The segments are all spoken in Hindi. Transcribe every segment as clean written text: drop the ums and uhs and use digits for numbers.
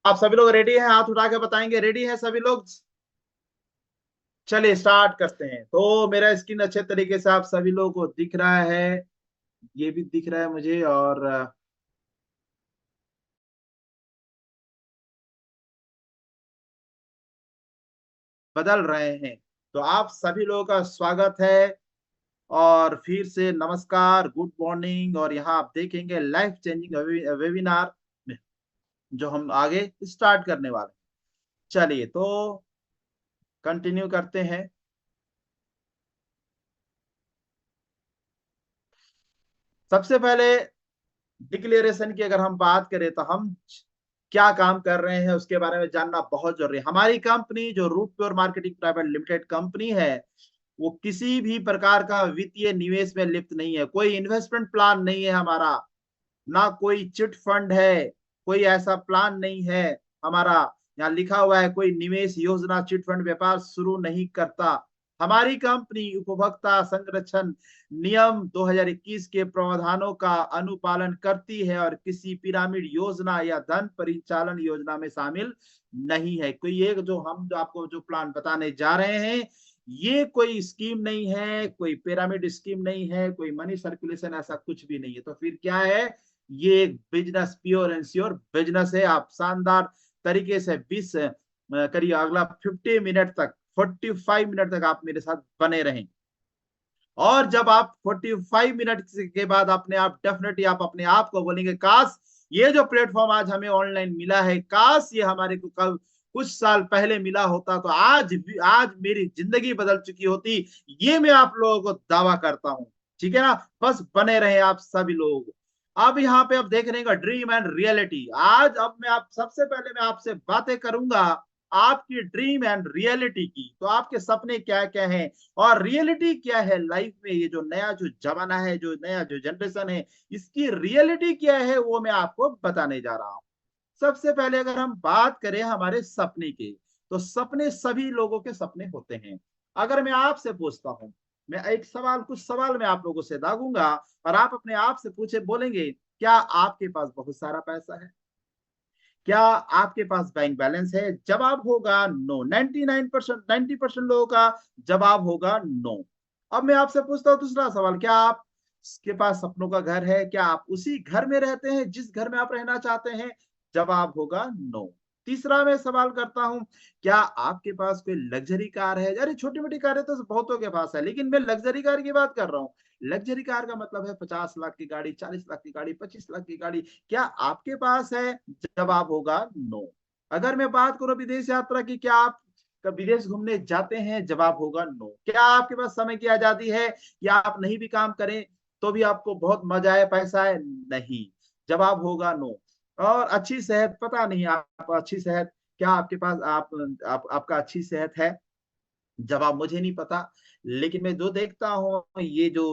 आप सभी लोग रेडी हैं? हाथ उठा के बताएंगे रेडी हैं सभी लोग। चलिए स्टार्ट करते हैं। तो मेरा स्क्रीन अच्छे तरीके से आप सभी लोगों को दिख रहा है, ये भी दिख रहा है मुझे, और बदल रहे हैं। तो आप सभी लोगों का स्वागत है, और फिर से नमस्कार, गुड मॉर्निंग। और यहाँ आप देखेंगे लाइफ चेंजिंग वेबिनार में जो हम आगे स्टार्ट करने वाले हैं। चलिए तो कंटिन्यू करते हैं। सबसे पहले डिक्लेरेशन की अगर हम बात करें तो हम क्या काम कर रहे हैं उसके बारे में जानना बहुत जरूरी है। हमारी कंपनी जो root pure marketing private limited company है, वो किसी भी प्रकार का वित्तीय निवेश में लिप्त नहीं है। कोई इन्वेस्टमेंट प्लान नहीं है हमारा, ना कोई चिट फंड है, कोई ऐसा प्लान नहीं है हमारा। यहाँ लिखा हुआ है कोई निवेश योजना चिट फंड व्यापार शुरू नहीं करता। हमारी कंपनी उपभोक्ता संरक्षण नियम 2021 के प्रावधानों का अनुपालन करती है और किसी पिरामिड योजना या धन परिचालन योजना में शामिल नहीं है। कोई एक जो आपको जो प्लान बताने जा रहे हैं, ये कोई स्कीम नहीं है, कोई पिरामिड स्कीम नहीं है, कोई मनी सर्कुलेशन ऐसा कुछ भी नहीं है। तो फिर क्या है? ये एक business, pure and sure business है। आप शानदार तरीके से 20 करिए अगला 50 मिनट तक, 45 मिनट तक आप मेरे साथ बने रहें। और जब आप 45 मिनट के बाद अपने आप डेफिनेटली आप अपने आप को बोलेंगे, काश ये जो प्लेटफॉर्म आज हमें ऑनलाइन मिला है, काश ये हमारे को कल कुछ साल पहले मिला होता तो आज मेरी जिंदगी बदल चुकी होती। ये मैं आप लोगों को दावा करता हूं। ठीक है ना? बस बने रहे आप सभी लोग। अब यहाँ पे अब देख रहे हैं ड्रीम एंड रियलिटी। आज अब मैं आप सबसे पहले मैं आपसे बातें करूंगा आपकी ड्रीम एंड रियलिटी की। तो आपके सपने क्या क्या हैं और रियलिटी क्या है लाइफ में। ये जो नया जो जमाना है, जो नया जो जनरेशन है, इसकी रियलिटी क्या है वो मैं आपको बताने जा रहा हूँ। सबसे पहले अगर हम बात करें हमारे सपने की, तो सपने सभी लोगों के सपने होते हैं। अगर मैं आपसे पूछता हूं, मैं एक सवाल, कुछ सवाल मैं आप लोगों से दागूंगा और आप अपने आप से पूछे बोलेंगे, क्या आपके पास बहुत सारा पैसा है? क्या आपके पास बैंक बैलेंस है? जवाब होगा नो। 99%, 90% लोगों का जवाब होगा नो। अब मैं आपसे पूछता हूँ दूसरा सवाल, क्या आपके पास सपनों का घर है? क्या आप उसी घर में रहते हैं जिस घर में आप रहना चाहते हैं? जवाब होगा नो। तीसरा मैं सवाल करता हूं, क्या आपके पास कोई लग्जरी कार है? अरे छोटी मोटी कारें तो बहुतों के पास है, लेकिन मैं लग्जरी कार की बात कर रहा हूँ। लग्जरी कार का मतलब है 50 लाख की गाड़ी, 40 लाख की गाड़ी, 25 लाख की गाड़ी। क्या आपके पास है? जवाब होगा नो। अगर मैं बात करूं विदेश यात्रा की, क्या आप विदेश घूमने जाते हैं? जवाब होगा नो। क्या आपके पास समय की आजादी है, या आप नहीं भी काम करें तो भी आपको बहुत मजा है, पैसा है? नहीं। जवाब होगा नो। और अच्छी सेहत, पता नहीं आप अच्छी सेहत, क्या आपके पास आपका अच्छी सेहत है? जवाब मुझे नहीं पता। लेकिन मैं जो देखता हूँ ये जो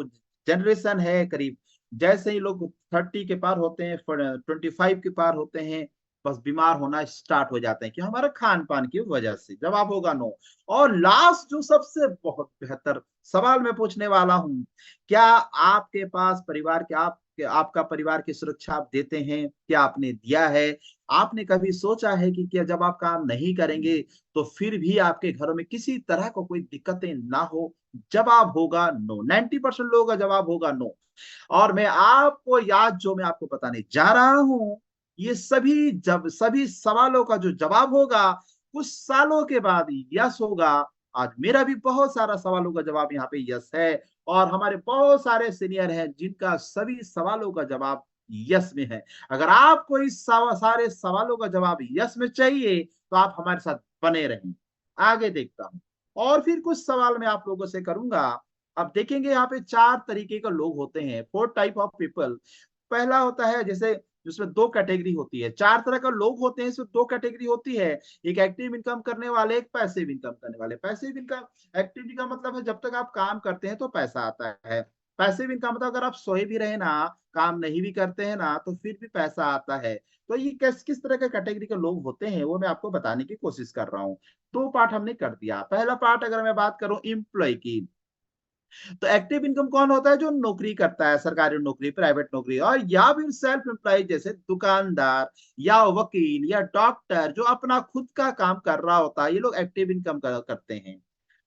जनरेशन है, करीब जैसे ही लोग 30 के पार होते हैं, 25 के पार होते हैं, बस बीमार होना स्टार्ट हो जाते हैं कि हमारा खान पान की वजह से। जवाब होगा नो। और लास्ट जो सबसे बहुत बेहतर सवाल मैं पूछने वाला हूं, क्या आपके पास परिवार के आपका परिवार की सुरक्षा आप देते हैं? क्या आपने दिया है? आपने कभी सोचा है कि क्या जब आप काम नहीं करेंगे तो फिर भी आपके घरों में किसी तरह को कोई दिक्कतें ना हो? जवाब होगा नो। 90% लोगों का जवाब होगा नो। और मैं आपको याद जो मैं आपको बताने जा रहा हूं, ये सभी सवालों का जो जवाब होगा कुछ सालों के बाद यस होगा। आज मेरा भी बहुत सारा सवालों का जवाब यहाँ पे यस है, और हमारे बहुत सारे सीनियर हैं जिनका सभी सवालों का जवाब यस में है। अगर आपको इस सारे सवालों का जवाब यस में चाहिए तो आप हमारे साथ बने रहें। आगे देखता हूं, और फिर कुछ सवाल मैं आप लोगों से करूंगा। अब देखेंगे यहाँ पे 4 तरीके के लोग होते हैं, 4 टाइप ऑफ पीपल। पहला होता है जैसे जिसमें 2 कैटेगरी होती है, 4 तरह का लोग होते हैं, इसमें 2 कैटेगरी होती है। एक एक्टिव इनकम करने वाले, एक पैसिव इनकम करने वाले। पैसिव इनकम, एक्टिव का मतलब है जब तक आप काम करते हैं तो पैसा आता है। पैसिव इनकम मतलब अगर आप सोए भी रहे ना, काम नहीं भी करते हैं ना, तो फिर भी पैसा आता है। तो ये किस किस तरह के कैटेगरी के लोग होते हैं वो मैं आपको बताने की कोशिश कर रहा हूँ। 2 पार्ट हमने कर दिया। पहला पार्ट अगर मैं बात करूं एम्प्लॉय की, तो एक्टिव इनकम कौन होता है? जो नौकरी करता है, सरकारी नौकरी, प्राइवेट नौकरी, और या फिर सेल्फ एम्प्लॉय जैसे दुकानदार या वकील या डॉक्टर जो अपना खुद का काम कर रहा होता है, ये लोग एक्टिव इनकम करते हैं।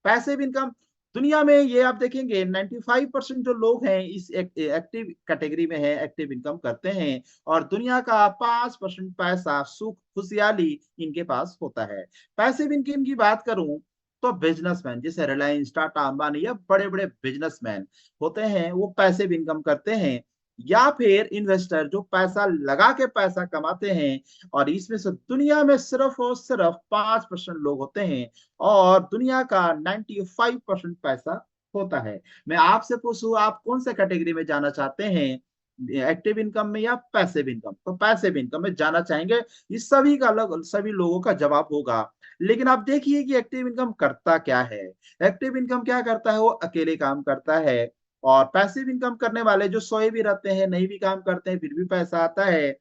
पैसिव इनकम, दुनिया में ये आप देखेंगे 95% जो लोग हैं इस एक्टिव कैटेगरी में है, एक्टिव इनकम करते हैं, और दुनिया का 5% पैसा, सुख, खुशहाली इनके पास होता है। पैसिव इनकम की बात करूं तो बिजनेसमैन जैसे रिलायंस, टाटा, अंबानी या बड़े बड़े बिजनेसमैन होते हैं, वो पैसिव इनकम करते हैं। या फिर इन्वेस्टर जो पैसा लगा के पैसा कमाते हैं, और इसमें से दुनिया में सिर्फ और सिर्फ 5% लोग होते हैं, और दुनिया का 95% पैसा होता है। मैं आपसे पूछूं, आप कौन से कैटेगरी में जाना चाहते हैं, एक्टिव इनकम में या पैसिव इनकम? तो पैसिव इनकम में जाना चाहेंगे। इस सभी का अलग, सभी लोगों का जवाब होगा। लेकिन आप देखिए कि एक्टिव इनकम करता क्या है। एक्टिव इनकम क्या करता है? वो अकेले काम करता है। और पैसिव इनकम करने वाले जो सोए भी रहते हैं, नहीं भी काम करते हैं, फिर भी पैसा आता है,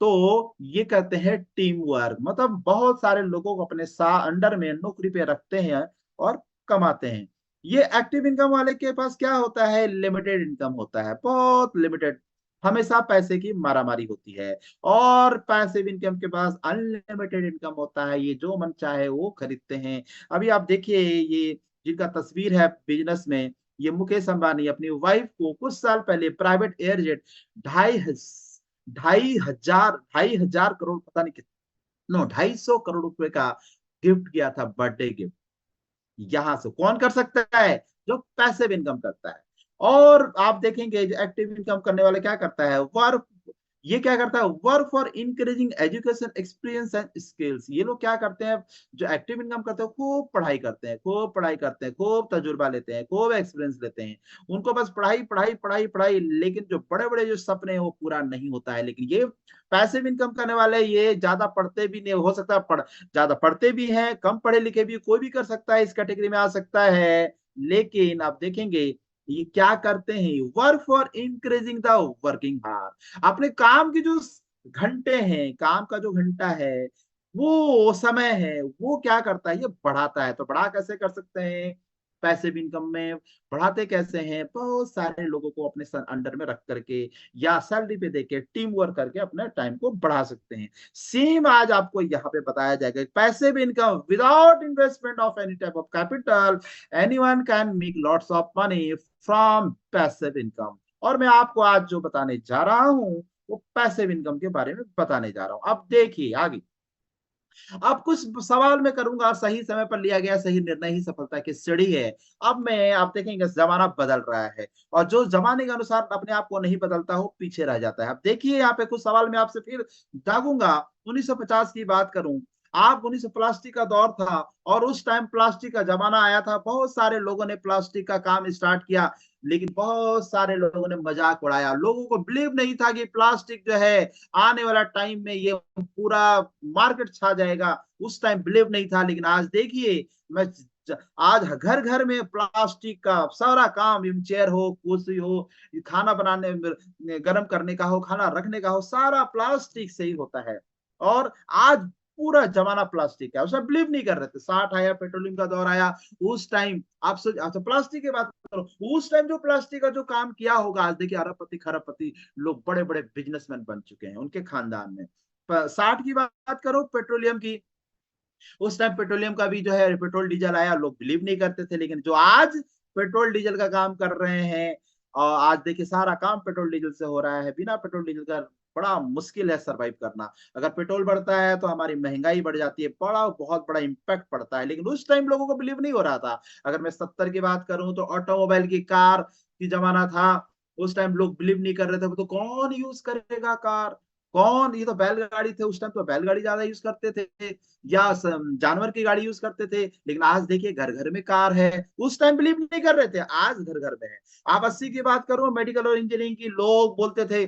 तो ये कहते हैं टीम वर्क। मतलब बहुत सारे लोगों को अपने सा अंडर में नौकरी पे रखते हैं और कमाते हैं। ये एक्टिव इनकम वाले के पास क्या होता है? लिमिटेड इनकम होता है, बहुत लिमिटेड। हमेशा पैसे की मारामारी होती है। और पैसिव इनकम के पास अनलिमिटेड इनकम होता है, ये जो मन चाहे वो खरीदते हैं। अभी आप देखिए, ये जिनका तस्वीर है बिजनेस में, ये मुकेश अंबानी अपनी वाइफ को कुछ साल पहले प्राइवेट एयरजेट ढाई 2,500 करोड़, पता नहीं कितना, 250 करोड़ रुपए का गिफ्ट किया था, बर्थडे गिफ्ट। यहां से कौन कर सकता है? जो पैसिव इनकम करता है। और आप देखेंगे जो एक्टिव इनकम करने वाला क्या करता है, वर्क, ये क्या करता है? Work for increasing education, experience and skills. ये लोग क्या करते हैं? जो एक्टिव इनकम करते हैं, खूब पढ़ाई करते हैं, खूब पढ़ाई करते हैं, खूब तजुर्बा लेते हैं, खूब एक्सपीरियंस लेते हैं। उनको बस पढ़ाई पढ़ाई पढ़ाई पढ़ाई, लेकिन जो बड़े बड़े जो सपने हैं वो पूरा नहीं होता है। लेकिन ये पैसिव इनकम करने वाले, ये ज्यादा पढ़ते भी नहीं, हो सकता है ज्यादा पढ़ते भी हैं, कम पढ़े लिखे भी, कोई भी कर सकता है, इस कैटेगरी में आ सकता है। लेकिन आप देखेंगे ये क्या करते हैं? Work for increasing the working हार। अपने काम की जो घंटे हैं, काम का जो घंटा है, वो समय है, वो क्या करता है? ये बढ़ाता है। तो बढ़ा कैसे कर सकते हैं? पैसिव इनकम में बढ़ाते कैसे हैं? बहुत सारे लोगों को अपने अंडर में रख करके या सैलरी पे देके टीम वर्क करके अपने टाइम को बढ़ा सकते हैं। सेम आज आपको यहाँ पे बताया जाएगा, passive income without investment of any type of capital, anyone can make lots of money from passive income. और मैं आपको आज जो बताने जा रहा हूँ, वो पैसिव इनकम के बारे में बताने जा रहा हूँ। अब देखिए आगे, अब कुछ सवाल मैं करूंगा, सही समय पर लिया गया सही निर्णय ही सफलता की सीढ़ी है। अब मैं, आप देखेंगे जमाना बदल रहा है, और जो जमाने के अनुसार अपने आप को नहीं बदलता हो पीछे रह जाता है। अब देखिए यहाँ पे कुछ सवाल मैं आपसे फिर दागूंगा। 1950 की बात करूं, आप 1900, प्लास्टिक का दौर था, और उस टाइम प्लास्टिक का जमाना आया था, बहुत सारे लोगों ने प्लास्टिक का काम स्टार्ट किया, लेकिन बहुत सारे लोगों ने मजाक उड़ाया। लोगों को बिलीव नहीं था कि प्लास्टिक जो है आने वाला टाइम में ये पूरा मार्केट छा जाएगा। उस टाइम बिलीव नहीं था, लेकिन आज देखिए, मैं आज घर घर में प्लास्टिक का सारा काम, चेयर हो, कुर्सी हो, खाना बनाने में, गर्म करने का हो, खाना रखने का हो, सारा प्लास्टिक से ही होता है। और आज पूरा जमाना प्लास्टिक का है। उसमें बिलीव नहीं कर रहे थे। 60 आया, पेट्रोलियम का दौर आया, उस टाइम आप सोच, अच्छा प्लास्टिक की बात करो, उस टाइम जो प्लास्टिक का जो काम किया होगा, आज देखिए अरबपति खरबपति लोग, बड़े बड़े बिजनेसमैन बन चुके हैं उनके खानदान में। 60 की बात करो, पेट्रोलियम की, उस टाइम पेट्रोलियम का भी जो है, पेट्रोल डीजल आया, लोग बिलीव नहीं करते थे, लेकिन जो आज पेट्रोल डीजल का काम कर रहे हैं, और आज देखिए सारा काम पेट्रोल डीजल से हो रहा है। बिना पेट्रोल डीजल का बड़ा मुश्किल है सरवाइव करना। अगर पेट्रोल बढ़ता है तो हमारी महंगाई बढ़ जाती है, बड़ा बहुत बड़ा इंपैक्ट पड़ता है। लेकिन उस टाइम लोगों को बिलीव नहीं हो रहा था। अगर मैं 70 की बात करूं तो ऑटोमोबाइल की, कार की जमाना था, उस टाइम लोग बिलीव नहीं कर रहे थे, तो कौन यूज करेगा कार, कौन, ये तो बैलगाड़ी थे, उस टाइम तो बैलगाड़ी ज्यादा यूज करते थे, या जानवर की गाड़ी यूज करते थे। लेकिन आज देखिए घर घर में कार है। उस टाइम बिलीव नहीं कर रहे थे, आज घर घर में है। आप 80 की बात करो, मेडिकल और इंजीनियरिंग की, लोग बोलते थे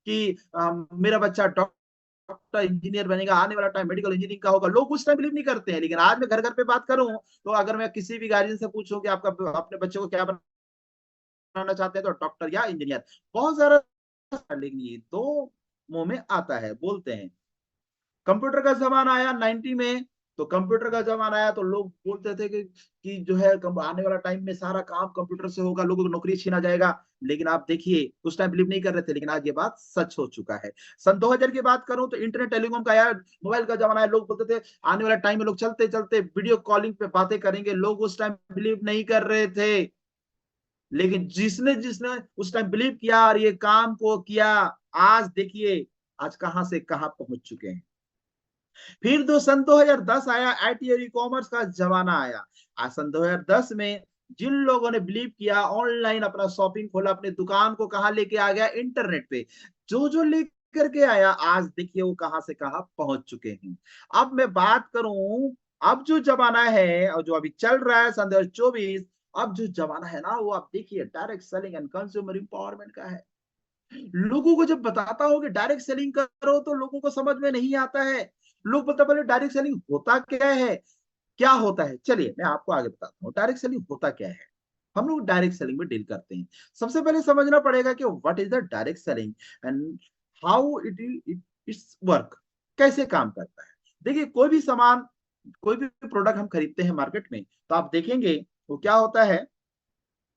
कि मेरा बच्चा डॉक्टर इंजीनियर बनेगा, आने वाला टाइम मेडिकल इंजीनियरिंग का होगा। लोग उस टाइम बिलीव नहीं करते हैं। लेकिन आज मैं घर घर पे बात करूं, तो अगर मैं किसी भी गार्जियन से पूछूं कि आपका, अपने बच्चे को क्या बनाना चाहते हैं, तो डॉक्टर या इंजीनियर, बहुत सारा। लेकिन ये दो मुंह में आता है, बोलते हैं। कंप्यूटर का जमाना आया 90 में, तो कंप्यूटर का जमाना आया तो लोग बोलते थे कि जो है आने वाला टाइम में सारा काम कंप्यूटर से होगा, लोगों को नौकरी छीना जाएगा। लेकिन आप देखिए उस टाइम बिलीव नहीं कर रहे थे, लेकिन आज ये बात सच हो चुका है। सन 2000 की बात करूं तो इंटरनेट टेलीकॉम का आया, मोबाइल का जमाना है, लोग बोलते थे आने वाला टाइम में लोग चलते चलते वीडियो कॉलिंग पे बातें करेंगे। लोग उस टाइम बिलीव नहीं कर रहे थे, लेकिन जिसने जिसने उस टाइम बिलीव किया और ये काम को किया, आज देखिए आज कहां से कहां पहुंच चुके हैं। फिर दो सन 2010 आया, आईटी और ई कॉमर्स का जमाना आया। आज सन 2010 में जिन लोगों ने बिलीव किया, ऑनलाइन अपना शॉपिंग खोला, अपनी दुकान को कहां लेके आ गया, इंटरनेट पे। जो जो लेकर के आया, आज देखिए वो कहां से कहां पहुंच चुके हैं। अब मैं बात करूं, अब जो जमाना है और जो अभी चल रहा है सन 2024, अब जो जमाना है ना, वो आप देखिए direct selling and consumer empowerment का है। लोगों को जब बताता हो कि डायरेक्ट सेलिंग करो तो लोगों को समझ में नहीं आता है। लोग बता पहले डायरेक्ट सेलिंग होता क्या है, क्या होता है। चलिए मैं आपको आगे बताता हूँ डायरेक्ट सेलिंग होता क्या है। हम लोग डायरेक्ट सेलिंग में डील करते हैं। सबसे पहले समझना पड़ेगा कि what is the direct selling and how it's work, कैसे काम करता है। देखिए कोई भी सामान, कोई भी प्रोडक्ट हम खरीदते हैं मार्केट में, तो आप देखेंगे वो क्या होता है,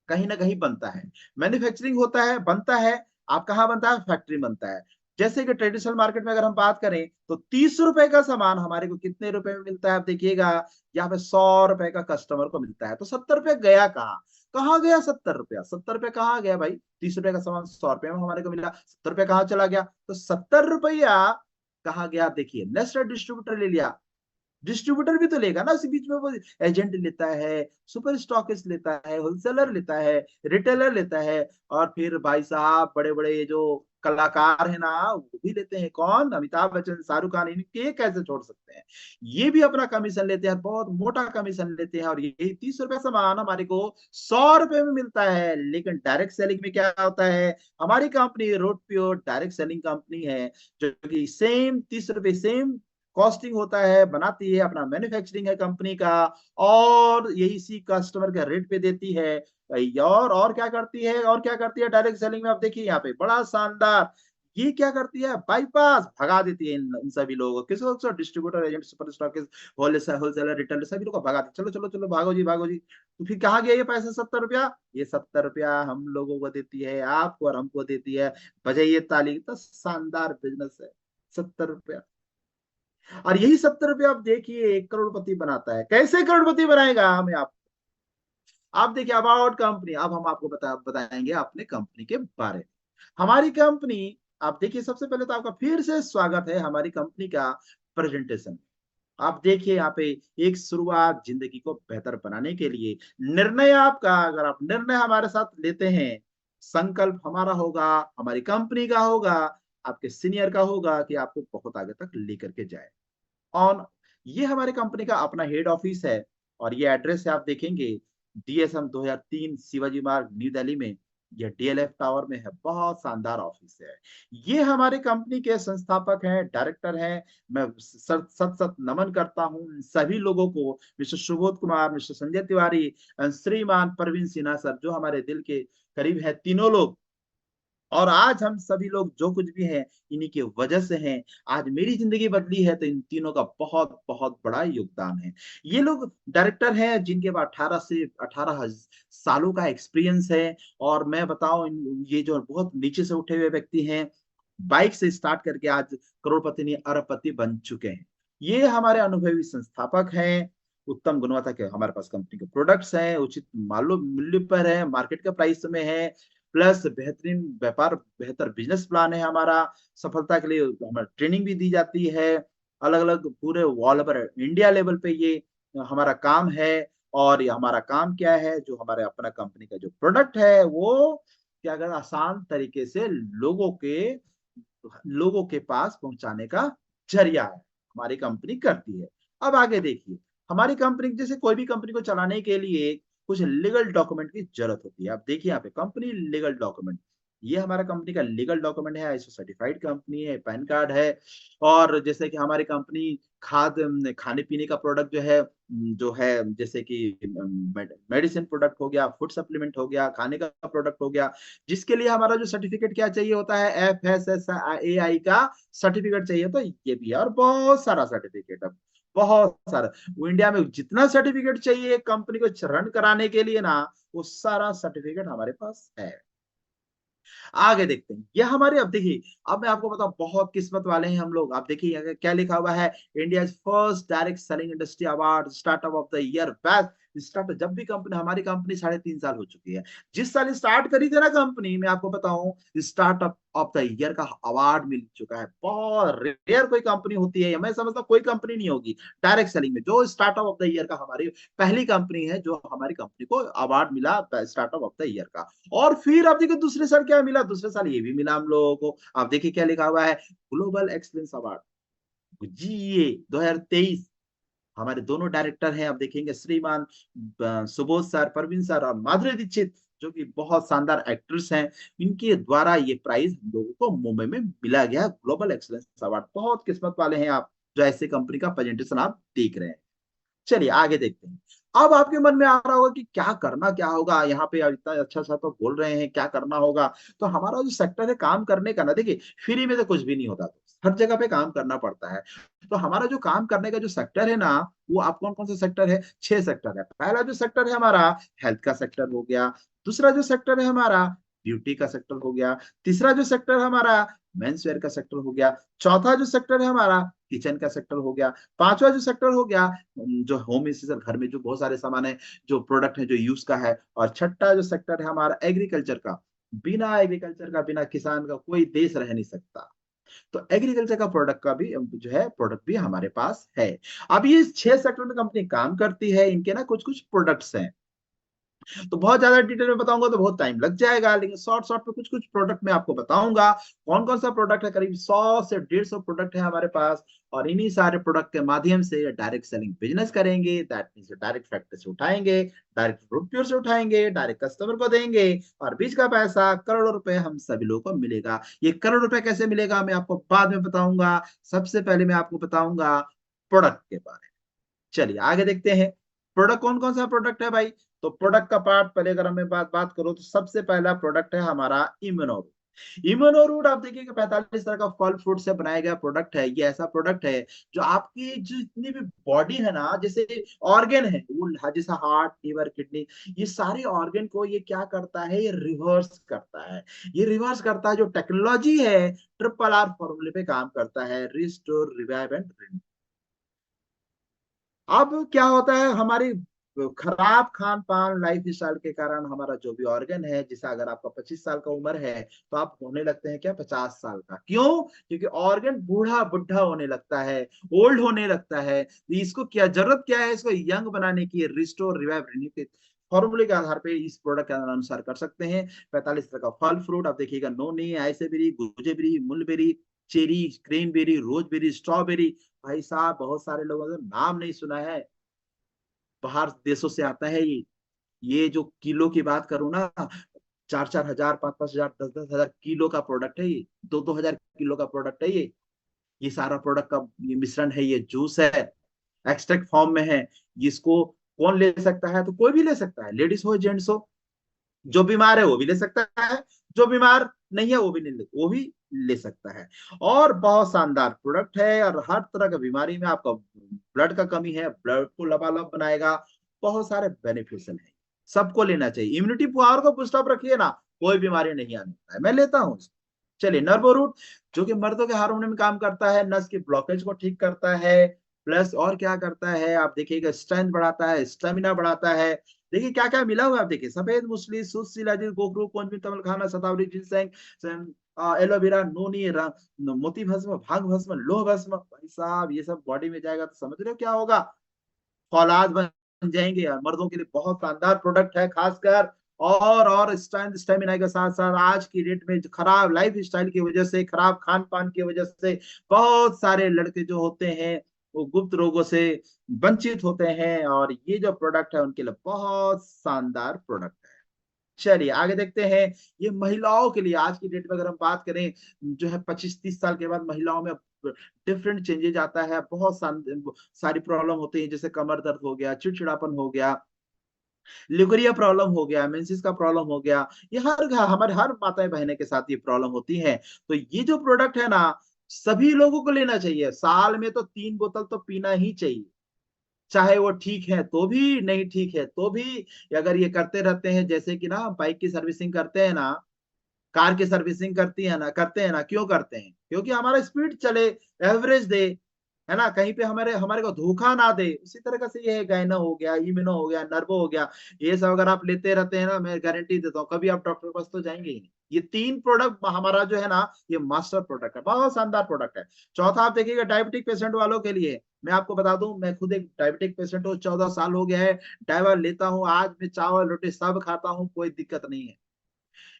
कहीं ना कहीं बनता है, मैन्युफैक्चरिंग होता है, बनता है। आप कहाँ बनता है, फैक्ट्री बनता है। जैसे कि ट्रेडिशनल मार्केट में अगर हम बात करें तो 30 रुपए का सामान हमारे को कितने रुपए में मिलता है, आप देखिएगा यहाँ पे 100 रुपए का कस्टमर को मिलता है। तो 70 रुपए गया कहाँ, कहाँ गया 70 रुपया, 70 रुपए कहाँ गया भाई। 30 रुपए का सामान 100 रुपए में हमारे को मिला, 70 रुपए कहाँ चला गया। तो 70 रुपया कहाँ गया, देखिए नेक्स्ट डिस्ट्रीब्यूटर ले लिया। डिस्ट्रीब्यूटर भी तो लेगा ना, उसी बीच में वो एजेंट लेता है, सुपर स्टॉकिस्ट लेता है, होलसेलर लेता है, रिटेलर लेता है, और फिर भाई साहब बड़े बड़े ये जो कलाकार है ना, वो भी लेते हैं। कौन, अमिताभ बच्चन, शाहरुख खान, इनके कैसे छोड़ सकते हैं। ये भी अपना कमीशन लेते हैं, बहुत मोटा कमीशन लेते हैं। और यही 30 रुपए सामान हमारे को 100 रुपए में मिलता है। लेकिन डायरेक्ट सेलिंग में क्या होता है, हमारी company road pure direct selling company है, जो कि सेम 30 रुपए सेम कॉस्टिंग होता है, बनाती है, अपना मैन्युफैक्चरिंग है कंपनी का, और यही सी कस्टमर के रेट पे देती है। और क्या करती है, और क्या करती है डायरेक्ट सेलिंग में, आप देखिए यहाँ पे बड़ा शानदार, ये क्या करती है, बाईपास भगा देती है इन सभी लोगों को। किसको, distributor, agent, super stockist, wholesaler, retailer, सभी लोग को भगा देती, चलो चलो चलो भागो जी भागो जी। तो फिर कहाँ गया ये पैसा 70 रुपया, ये 70 रुपया हम लोगों को देती है, आपको और हमको देती है। बजाइए ताली, तो शानदार बिजनेस है। 70 रुपया, और यही 70 रुपये आप देखिए एक करोड़पति बनाता है। कैसे करोड़पति बनाएगा, हमें आप देखिए अबाउट कंपनी। अब हम आपको बताएंगे अपने कंपनी के बारे में। हमारी कंपनी, आप देखिए सबसे पहले तो आपका फिर से स्वागत है हमारी कंपनी का प्रेजेंटेशन। आप देखिए यहाँ पे एक शुरुआत जिंदगी को बेहतर बनाने के लिए, निर्णय आपका, अगर आप निर्णय हमारे साथ लेते हैं, संकल्प हमारा होगा, हमारी कंपनी का होगा, आपके सीनियर का होगा कि आपको बहुत आगे तक लेकर के जाए। ऑन, ये हमारे कंपनी का अपना हेड ऑफिस है, और ये एड्रेस है, आप देखेंगे DSM 2003 शिवाजी मार्ग, न्यू दिल्ली में। यह DLF टावर में है, बहुत शानदार ऑफिस है। ये हमारे कंपनी के संस्थापक हैं, डायरेक्टर हैं। मैं सत सत सत नमन करता हूं इन सभी लोगों को, मिस्टर सुबोध कुमार, मिस्टर संजय तिवारी, श्रीमान परवीन सिन्हा सर, जो हमारे दिल के करीब है तीनों लोग। और आज हम सभी लोग जो कुछ भी हैं, इन्हीं की वजह से हैं। आज मेरी जिंदगी बदली है तो इन तीनों का बहुत बहुत बड़ा योगदान है। ये लोग डायरेक्टर हैं जिनके पास 18 से 18 सालों का एक्सपीरियंस है। और मैं बताऊं, ये जो बहुत नीचे से उठे हुए व्यक्ति हैं, बाइक से स्टार्ट करके आज करोड़पति नहीं अरबपति बन चुके हैं। ये हमारे अनुभवी संस्थापक हैं। उत्तम गुणवत्ता के हमारे पास कंपनी के प्रोडक्ट्स हैं, उचित मालूम मूल्य पर है, मार्केट के प्राइस में है, प्लस बेहतरीन व्यापार, बेहतर बिजनेस प्लान है हमारा। सफलता के लिए हमारी ट्रेनिंग भी दी जाती है, अलग अलग पूरे ऑल ओवर इंडिया लेवल पे ये हमारा काम है। और ये हमारा काम क्या है, जो हमारे अपना कंपनी का जो प्रोडक्ट है वो क्या कहते हैं, आसान तरीके से लोगों के पास पहुंचाने का जरिया है, हमारी कंपनी करती है। अब आगे देखिए, हमारी कंपनी, जैसे कोई भी कंपनी को चलाने के लिए कुछ लीगल डॉक्यूमेंट की जरूरत होती है। आप देखिए यहाँ पे कंपनी लीगल डॉक्यूमेंट, ये हमारा कंपनी का लीगल डॉक्यूमेंट है, ISO सर्टिफाइड कंपनी है, पैन कार्ड है। और जैसे कि हमारी कंपनी खाने पीने का प्रोडक्ट जो है जैसे कि मेडिसिन प्रोडक्ट हो गया, फूड सप्लीमेंट हो गया, खाने का प्रोडक्ट हो गया, जिसके लिए हमारा जो सर्टिफिकेट क्या चाहिए होता है, FSSAI का सर्टिफिकेट चाहिए। तो ये भी है, और बहुत सारा सर्टिफिकेट। अब बहुत सारा। वो इंडिया में जितना सर्टिफिकेट चाहिए कंपनी को रन कराने के लिए ना, वो सारा सर्टिफिकेट हमारे पास है। आगे देखते हैं, ये हमारे, अब देखिए, अब मैं आपको बताऊं बहुत किस्मत वाले हैं हम लोग। आप देखिए यहाँ क्या लिखा हुआ है, India first direct selling industry award, startup of the year, best start. जब भी कंपनी, हमारी कंपनी 3.5 साल हो चुकी है, जिस साल स्टार्ट करी थी ना कंपनी, मैं आपको बताऊं स्टार्टअप ऑफ द ईयर का अवार्ड मिल चुका है। बहुत रेयर कोई कंपनी होती है, मैं समझता हूं कोई कंपनी नहीं होगी डायरेक्ट सेलिंग में जो स्टार्टअप ऑफ द ईयर का, हमारी पहली कंपनी है जो हमारी कंपनी को अवार्ड मिला स्टार्टअप ऑफ द ईयर का। और फिर आप देखिए दूसरे साल क्या मिला, दूसरे साल ये भी मिला हम लोगों को। आप देखिए क्या लिखा हुआ है, ग्लोबल एक्सलेंस अवार्ड जीए 2023। हमारे दोनों डायरेक्टर हैं, आप देखेंगे श्रीमान सुबोध सर, परवीन सर और माधुरी दीक्षित, जो कि बहुत शानदार एक्ट्रेस हैं। इनके द्वारा ये प्राइज हम लोगों को मुंबई में मिला गया, ग्लोबल एक्सलेंस अवार्ड। बहुत किस्मत वाले हैं आप जो ऐसे कंपनी का प्रेजेंटेशन आप देख रहे हैं। चलिए आगे देखते हैं। अब आपके मन में आ रहा होगा कि क्या करना, क्या होगा यहाँ पे, इतना अच्छा अच्छा तो बोल रहे हैं, क्या करना होगा। तो हमारा जो सेक्टर है काम करने का ना, देखिए फ्री में तो कुछ भी नहीं होता, तो हर जगह पे काम करना पड़ता है। तो हमारा जो काम करने का जो सेक्टर है ना, वो आप कौन कौन सा सेक्टर है, 6 सेक्टर है। पहला जो सेक्टर है हमारा हेल्थ का सेक्टर हो गया। दूसरा जो सेक्टर है हमारा ब्यूटी का सेक्टर हो गया। तीसरा जो सेक्टर हमारा मेंस वेयर का सेक्टर हो गया। चौथा जो सेक्टर है हमारा किचन का सेक्टर हो गया। पांचवा जो सेक्टर हो गया जो होम एसेसर, घर में जो बहुत सारे सामान है, जो प्रोडक्ट है जो यूज का है। और छठा जो सेक्टर है हमारा एग्रीकल्चर का। बिना एग्रीकल्चर का, बिना किसान का कोई देश रह नहीं सकता। तो एग्रीकल्चर का प्रोडक्ट का भी जो है, प्रोडक्ट भी हमारे पास है। अब ये 6 सेक्टर में कंपनी काम करती है, इनके ना कुछ कुछ प्रोडक्ट्स हैं। तो बहुत ज्यादा डिटेल में बताऊंगा तो बहुत टाइम लग जाएगा, लेकिन शॉर्ट शॉर्ट में कुछ कुछ प्रोडक्ट मैं आपको बताऊंगा। कौन कौन सा प्रोडक्ट है, करीब 100 से 150 प्रोडक्ट है हमारे पास। और इन्हीं सारे प्रोडक्ट के माध्यम से डायरेक्ट सेलिंग बिजनेस करेंगे, दैट मीन्स डायरेक्ट फैक्ट्री से उठाएंगे, डायरेक्ट रूट प्योर से उठाएंगे, डायरेक्ट कस्टमर को देंगे। और बीच का पैसा करोड़ों रुपए हम सभी लोगों को मिलेगा। ये करोड़ रुपए कैसे मिलेगा मैं आपको बाद में बताऊंगा। सबसे पहले मैं आपको बताऊंगा प्रोडक्ट के बारे में। चलिए आगे देखते हैं, प्रोडक्ट कौन कौन सा प्रोडक्ट है भाई। तो प्रोडक्ट का पार्ट पहले अगर मैं बात बात करूं तो सबसे पहला प्रोडक्ट है हमारा इम्यूनोरूट। इम्यूनोरूट आप देखिए कि 45 तरह का फल फ्रूट से बनाया गया प्रोडक्ट है। ये ऐसा प्रोडक्ट है जो आपकी जितनी भी बॉडी है ना, जैसे ऑर्गन है वो, जैसा हार्ट, लिवर, किडनी, ये सारे ऑर्गन को ये क्या करता है, ये रिवर्स करता है। ये रिवर्स करता है, जो टेक्नोलॉजी है ट्रिपल आर फॉर्मूले पे काम करता है, रिस्टोर, रिवाइव एंड। अब क्या होता है, हमारी खराब खान पान लाइफ स्टाइल के कारण हमारा जो भी ऑर्गन है, जैसे अगर आपका 25 साल का उम्र है तो आप होने लगते हैं क्या, 50 साल का। क्यों? क्योंकि ऑर्गन बूढ़ा बुढ़ा होने लगता है, ओल्ड होने लगता है। तो इसको क्या जरूरत क्या है, इसको यंग बनाने की, रिस्टोर, रिवाइव, रिन्यू के फॉर्मूले के आधार पे इस प्रोडक्ट के अनुसार कर सकते हैं। 45 तरह का फल फ्रूट आप देखिएगा, नोनी, आइसेबेरी, गुजेबेरी, मुलबेरी, चेरी, क्रेनबेरी, रोजबेरी, स्ट्रॉबेरी। भाई साहब बहुत सारे लोगों ने नाम नहीं सुना है, बाहर देशों से आता है ये जो किलो की बात करूं ना, 4-4 हजार, 5-5 हजार, 10-10 हजार किलो का प्रोडक्ट है ये, 2-2 हजार किलो का प्रोडक्ट है ये सारा प्रोडक्ट का ये मिश्रण है, ये जूस है, एक्सट्रैक्ट फॉर्म में है। इसको कौन ले सकता है, तो कोई भी ले सकता है, लेडीज हो जेंट्स हो। जो बीमार है वो भी ले सकता है, जो बीमार नहीं है वो भी नहीं ले, वो भी ले सकता है। और बहुत शानदार प्रोडक्ट है, और हर तरह का बीमारी में, आपका ब्लड का कमी है, ब्लड को लबालब बनाएगा। बहुत सारे बेनिफिशियल है, सबको लेना चाहिए। इम्यूनिटी पावर को पुस्ट अप रखिए ना, कोई बीमारी नहीं आने वाला है, मैं लेता हूँ। चलिए नर्वो रूट, जो कि मर्दों के हार्मोन में काम करता है, नस की ब्लॉकेज को ठीक करता है, प्लस और क्या करता है आप देखिएगा, स्ट्रेंथ बढ़ाता है, स्टेमिना बढ़ाता है। देखिए क्या क्या मिला हुआ है आप देखिए, सफेद मूसली, सूत शिलाजीत, गोखरू, कोंजमी, तमल खाना, शतावरी, जिनसेंग, एलोवेरा, नोनी, मोती भस्म, भांग भस्म, लोह भस्म। भाई साहब ये सब बॉडी में जाएगा तो समझ रहे हो क्या होगा, फौलाद बन जाएंगे। यार मर्दों के लिए बहुत शानदार प्रोडक्ट है, खासकर। और स्टेमिना के साथ साथ आज की डेट में जो खराब लाइफ स्टाइल की वजह से, खराब खान पान की वजह से बहुत सारे लड़के जो होते हैं वो गुप्त रोगों से वंचित होते हैं, और ये जो प्रोडक्ट है उनके लिए बहुत शानदार प्रोडक्ट है। चलिए आगे देखते हैं, ये महिलाओं के लिए आज की डेट में अगर हम बात करें, जो है 25-30 साल के बाद महिलाओं में डिफरेंट चेंजेज आता है, बहुत सारी प्रॉब्लम होती है, जैसे कमर दर्द हो गया, चिड़चिड़ापन हो गया, लिगोरिया प्रॉब्लम हो गया, मेंसेस का प्रॉब्लम हो गया। ये हमारे हर माताएं बहने के साथ ये प्रॉब्लम होती है। तो ये जो प्रोडक्ट है ना, सभी लोगों को लेना चाहिए। साल में तो 3 बोतल तो पीना ही चाहिए, चाहे वो ठीक है तो भी, नहीं ठीक है तो भी। अगर ये करते रहते हैं, जैसे कि ना बाइक की सर्विसिंग करते हैं ना, कार की सर्विसिंग करते हैं ना, क्यों करते हैं? क्योंकि हमारा स्पीड चले, एवरेज दे, है ना, कहीं पे हमारे हमारे को धोखा ना दे। उसी तरह से ये है, गाइना हो गया, इमिनो हो गया, नर्वो हो गया, ये सब अगर आप लेते रहते हैं ना, मैं गारंटी देता हूँ कभी आप डॉक्टर के पास तो जाएंगे ही नहीं। ये 3 प्रोडक्ट हमारा जो है ना, ये मास्टर प्रोडक्ट है, बहुत शानदार प्रोडक्ट है। चौथा आप देखिएगा, डायबिटिक पेशेंट वालों के लिए। मैं आपको बता दूं, मैं खुद एक डायबिटिक पेशेंट हूँ, 14 साल हो गया है, डायवा लेता हूँ, आज मैं चावल रोटी सब खाता हूँ, कोई दिक्कत नहीं है।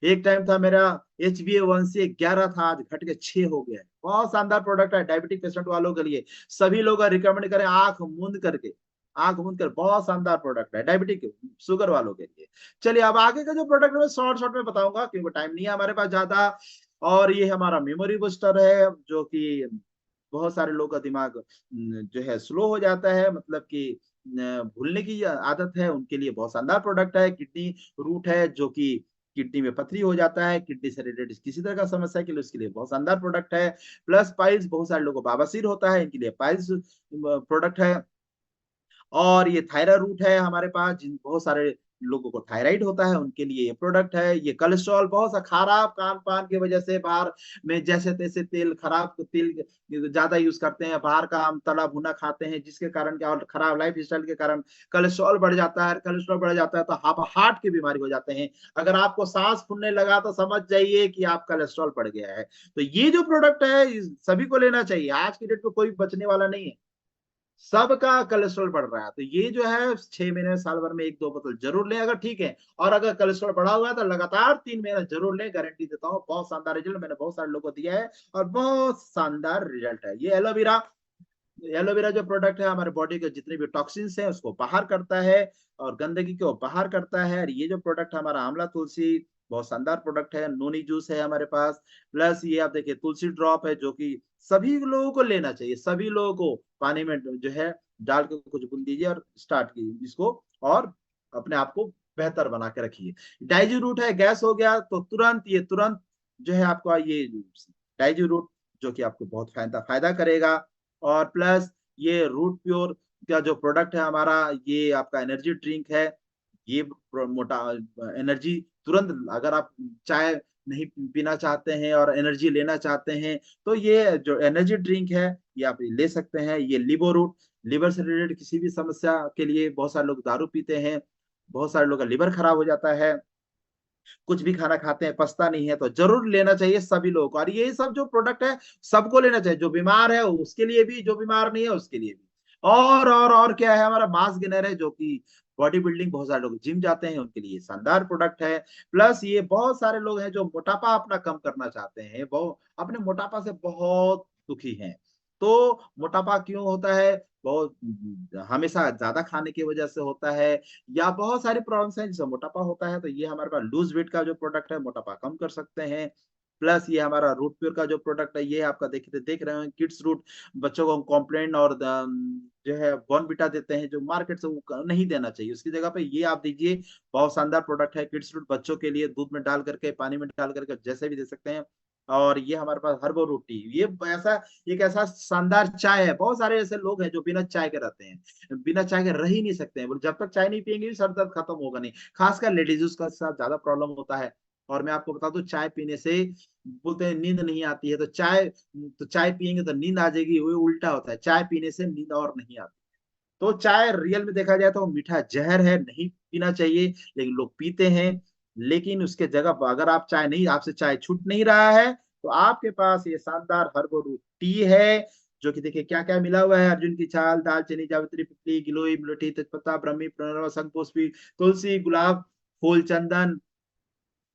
एक टाइम था मेरा HbA1c 11 था, आज घट के 6 हो गया है। बहुत शानदार प्रोडक्ट है डायबिटिक पेशेंट वालों के लिए, सभी लोग रिकमेंड करें, आंख मूंद करके, आंख मूंद कर, बहुत शानदार प्रोडक्ट है डायबिटिक शुगर वालों के लिए। चलिए अब आगे का जो प्रोडक्ट है शॉर्ट शॉर्ट में बताऊंगा, क्योंकि टाइम नहीं है हमारे पास ज्यादा। और ये हमारा मेमोरी बूस्टर है, जो कि बहुत सारे लोगों का दिमाग जो है स्लो हो जाता है, मतलब कि भूलने की आदत है, उनके लिए बहुत शानदार प्रोडक्ट है। किडनी रूट है, जो कि किडनी में पथरी हो जाता है, किडनी से रिलेटेड किसी तरह का समस्या के लिए, उसके लिए बहुत शानदार प्रोडक्ट है। प्लस पाइल्स, बहुत सारे लोगों को बवासीर होता है, इनके लिए पाइल्स प्रोडक्ट है। और ये थायराइड रूट है हमारे पास, जिन बहुत सारे लोगों को थायराइड होता है, उनके लिए ये प्रोडक्ट है। ये कोलेस्ट्रॉल, बहुत सा खराब खान पान की वजह से बाहर में जैसे तैसे तेल, खराब तेल ज्यादा यूज करते हैं, बाहर का हम तला भुना खाते हैं, जिसके कारण क्या, और खराब लाइफ स्टाइल के कारण कोलेस्ट्रॉल बढ़ जाता है। कोलेस्ट्रॉल बढ़ जाता है तो आप हार्ट की बीमारी हो जाते हैं। अगर आपको सांस फूलने लगा तो समझ जाइए कि आप कोलेस्ट्रॉल बढ़ गया है। तो ये जो प्रोडक्ट है सभी को लेना चाहिए, आज की डेट में कोई बचने वाला नहीं है, सबका कोलेस्ट्रॉल बढ़ रहा है। तो ये जो है 6 महीने में, साल भर में 1-2 बोतल जरूर लें अगर ठीक है। और अगर कोलेस्ट्रॉल बढ़ा हुआ है तो लगातार 3 महीना जरूर लें, गारंटी देता हूँ बहुत शानदार रिजल्ट, मैंने बहुत सारे लोगों को दिया है और बहुत शानदार रिजल्ट है। ये एलोवेरा, एलोवेरा जो प्रोडक्ट है हमारे बॉडी के जितने भी टॉक्सिन्स हैं उसको बाहर करता है और गंदगी को बाहर करता है। और ये जो प्रोडक्ट हमारा आंवला तुलसी, बहुत शानदार प्रोडक्ट है। नोनी जूस है हमारे पास। प्लस ये आप देखिए तुलसी ड्रॉप है, जो कि सभी लोगों को लेना चाहिए, सभी लोगों को पानी में जो है डाल के कुछ बूंद दीजिए और स्टार्ट कीजिए इसको, और अपने आप को बेहतर बना के रखिए। डाइजी रूट है, गैस हो गया तो तुरंत, ये तुरंत जो है आपका ये डाइजी रूट, जो कि आपको बहुत फायदा फायदा करेगा। और प्लस ये रूट प्योर का जो प्रोडक्ट है हमारा, ये आपका एनर्जी ड्रिंक है। ये मोटा एनर्जी तुरंत, अगर आप चाय नहीं पीना चाहते हैं और एनर्जी लेना चाहते हैं, तो ये जो एनर्जी ड्रिंक है ये आप ले सकते हैं। ये लिबो रूट, लिवर से रिलेटेड किसी भी समस्या के लिए, बहुत सारे लोग दारू पीते हैं, बहुत सारे लोग का लिवर खराब हो जाता है, कुछ भी खाना खाते हैं पछता नहीं है, तो जरूर लेना चाहिए सभी लोगों को। और ये सब जो प्रोडक्ट है सबको लेना चाहिए, जो बीमार है उसके लिए भी, जो बीमार नहीं है उसके लिए भी। और क्या है, हमारा मास गेनर है, जो कि बॉडी बिल्डिंग, बहुत सारे लोग जिम जाते हैं उनके लिए शानदार प्रोडक्ट है। प्लस ये बहुत सारे लोग हैं जो मोटापा अपना कम करना चाहते हैं, बहुत अपने मोटापा से बहुत दुखी हैं। तो मोटापा क्यों होता है, बहुत हमेशा ज्यादा खाने की वजह से होता है, या बहुत सारी प्रॉब्लम्स हैं जिससे मोटापा होता है। तो ये हमारे पास लूज वेट का जो प्रोडक्ट है, मोटापा कम कर सकते हैं। प्लस ये हमारा रूट प्योर का जो प्रोडक्ट है, ये आपका देख रहे हैं किड्स रूट, बच्चों को कॉम्प्लेन और जो है बॉर्नविटा देते हैं, जो मार्केट से वो नहीं देना चाहिए, उसकी जगह पे ये आप दीजिए। बहुत शानदार प्रोडक्ट है किड्स रूट, बच्चों के लिए दूध में डाल करके, पानी में डाल करके, जैसे भी दे सकते हैं। और ये हमारे पास हर्बल रोटी, ये ऐसा एक ऐसा शानदार चाय है, बहुत सारे ऐसे लोग हैं जो बिना चाय के रहते हैं, बिना चाय के रह ही नहीं सकते हैं, बोले जब तक चाय नहीं पियेंगे सर दर्द खत्म होगा नहीं। खासकर लेडीज का साथ ज्यादा प्रॉब्लम होता है। और मैं आपको बता दूं, चाय पीने से बोलते हैं नींद नहीं आती है, तो चाय पियेंगे तो नींद आ जाएगी, वो उल्टा होता है, चाय पीने से नींद और नहीं आती। तो चाय रियल में देखा जाए तो मीठा जहर है, नहीं पीना चाहिए, लेकिन लोग पीते हैं। लेकिन उसके जगह पर अगर आप चाय नहीं, आपसे चाय छूट नहीं रहा है, तो आपके पास ये शानदार हर्बल टी है, जो कि देखिए क्या क्या मिला हुआ है, अर्जुन की छाल, दालचीनी, जावित्री, पिपली, गिलोय, मिलोठी, तेजपत्ता, ब्रह्मी, प्रणव, शंखपुष्पी, तुलसी, गुलाब फूल, चंदन।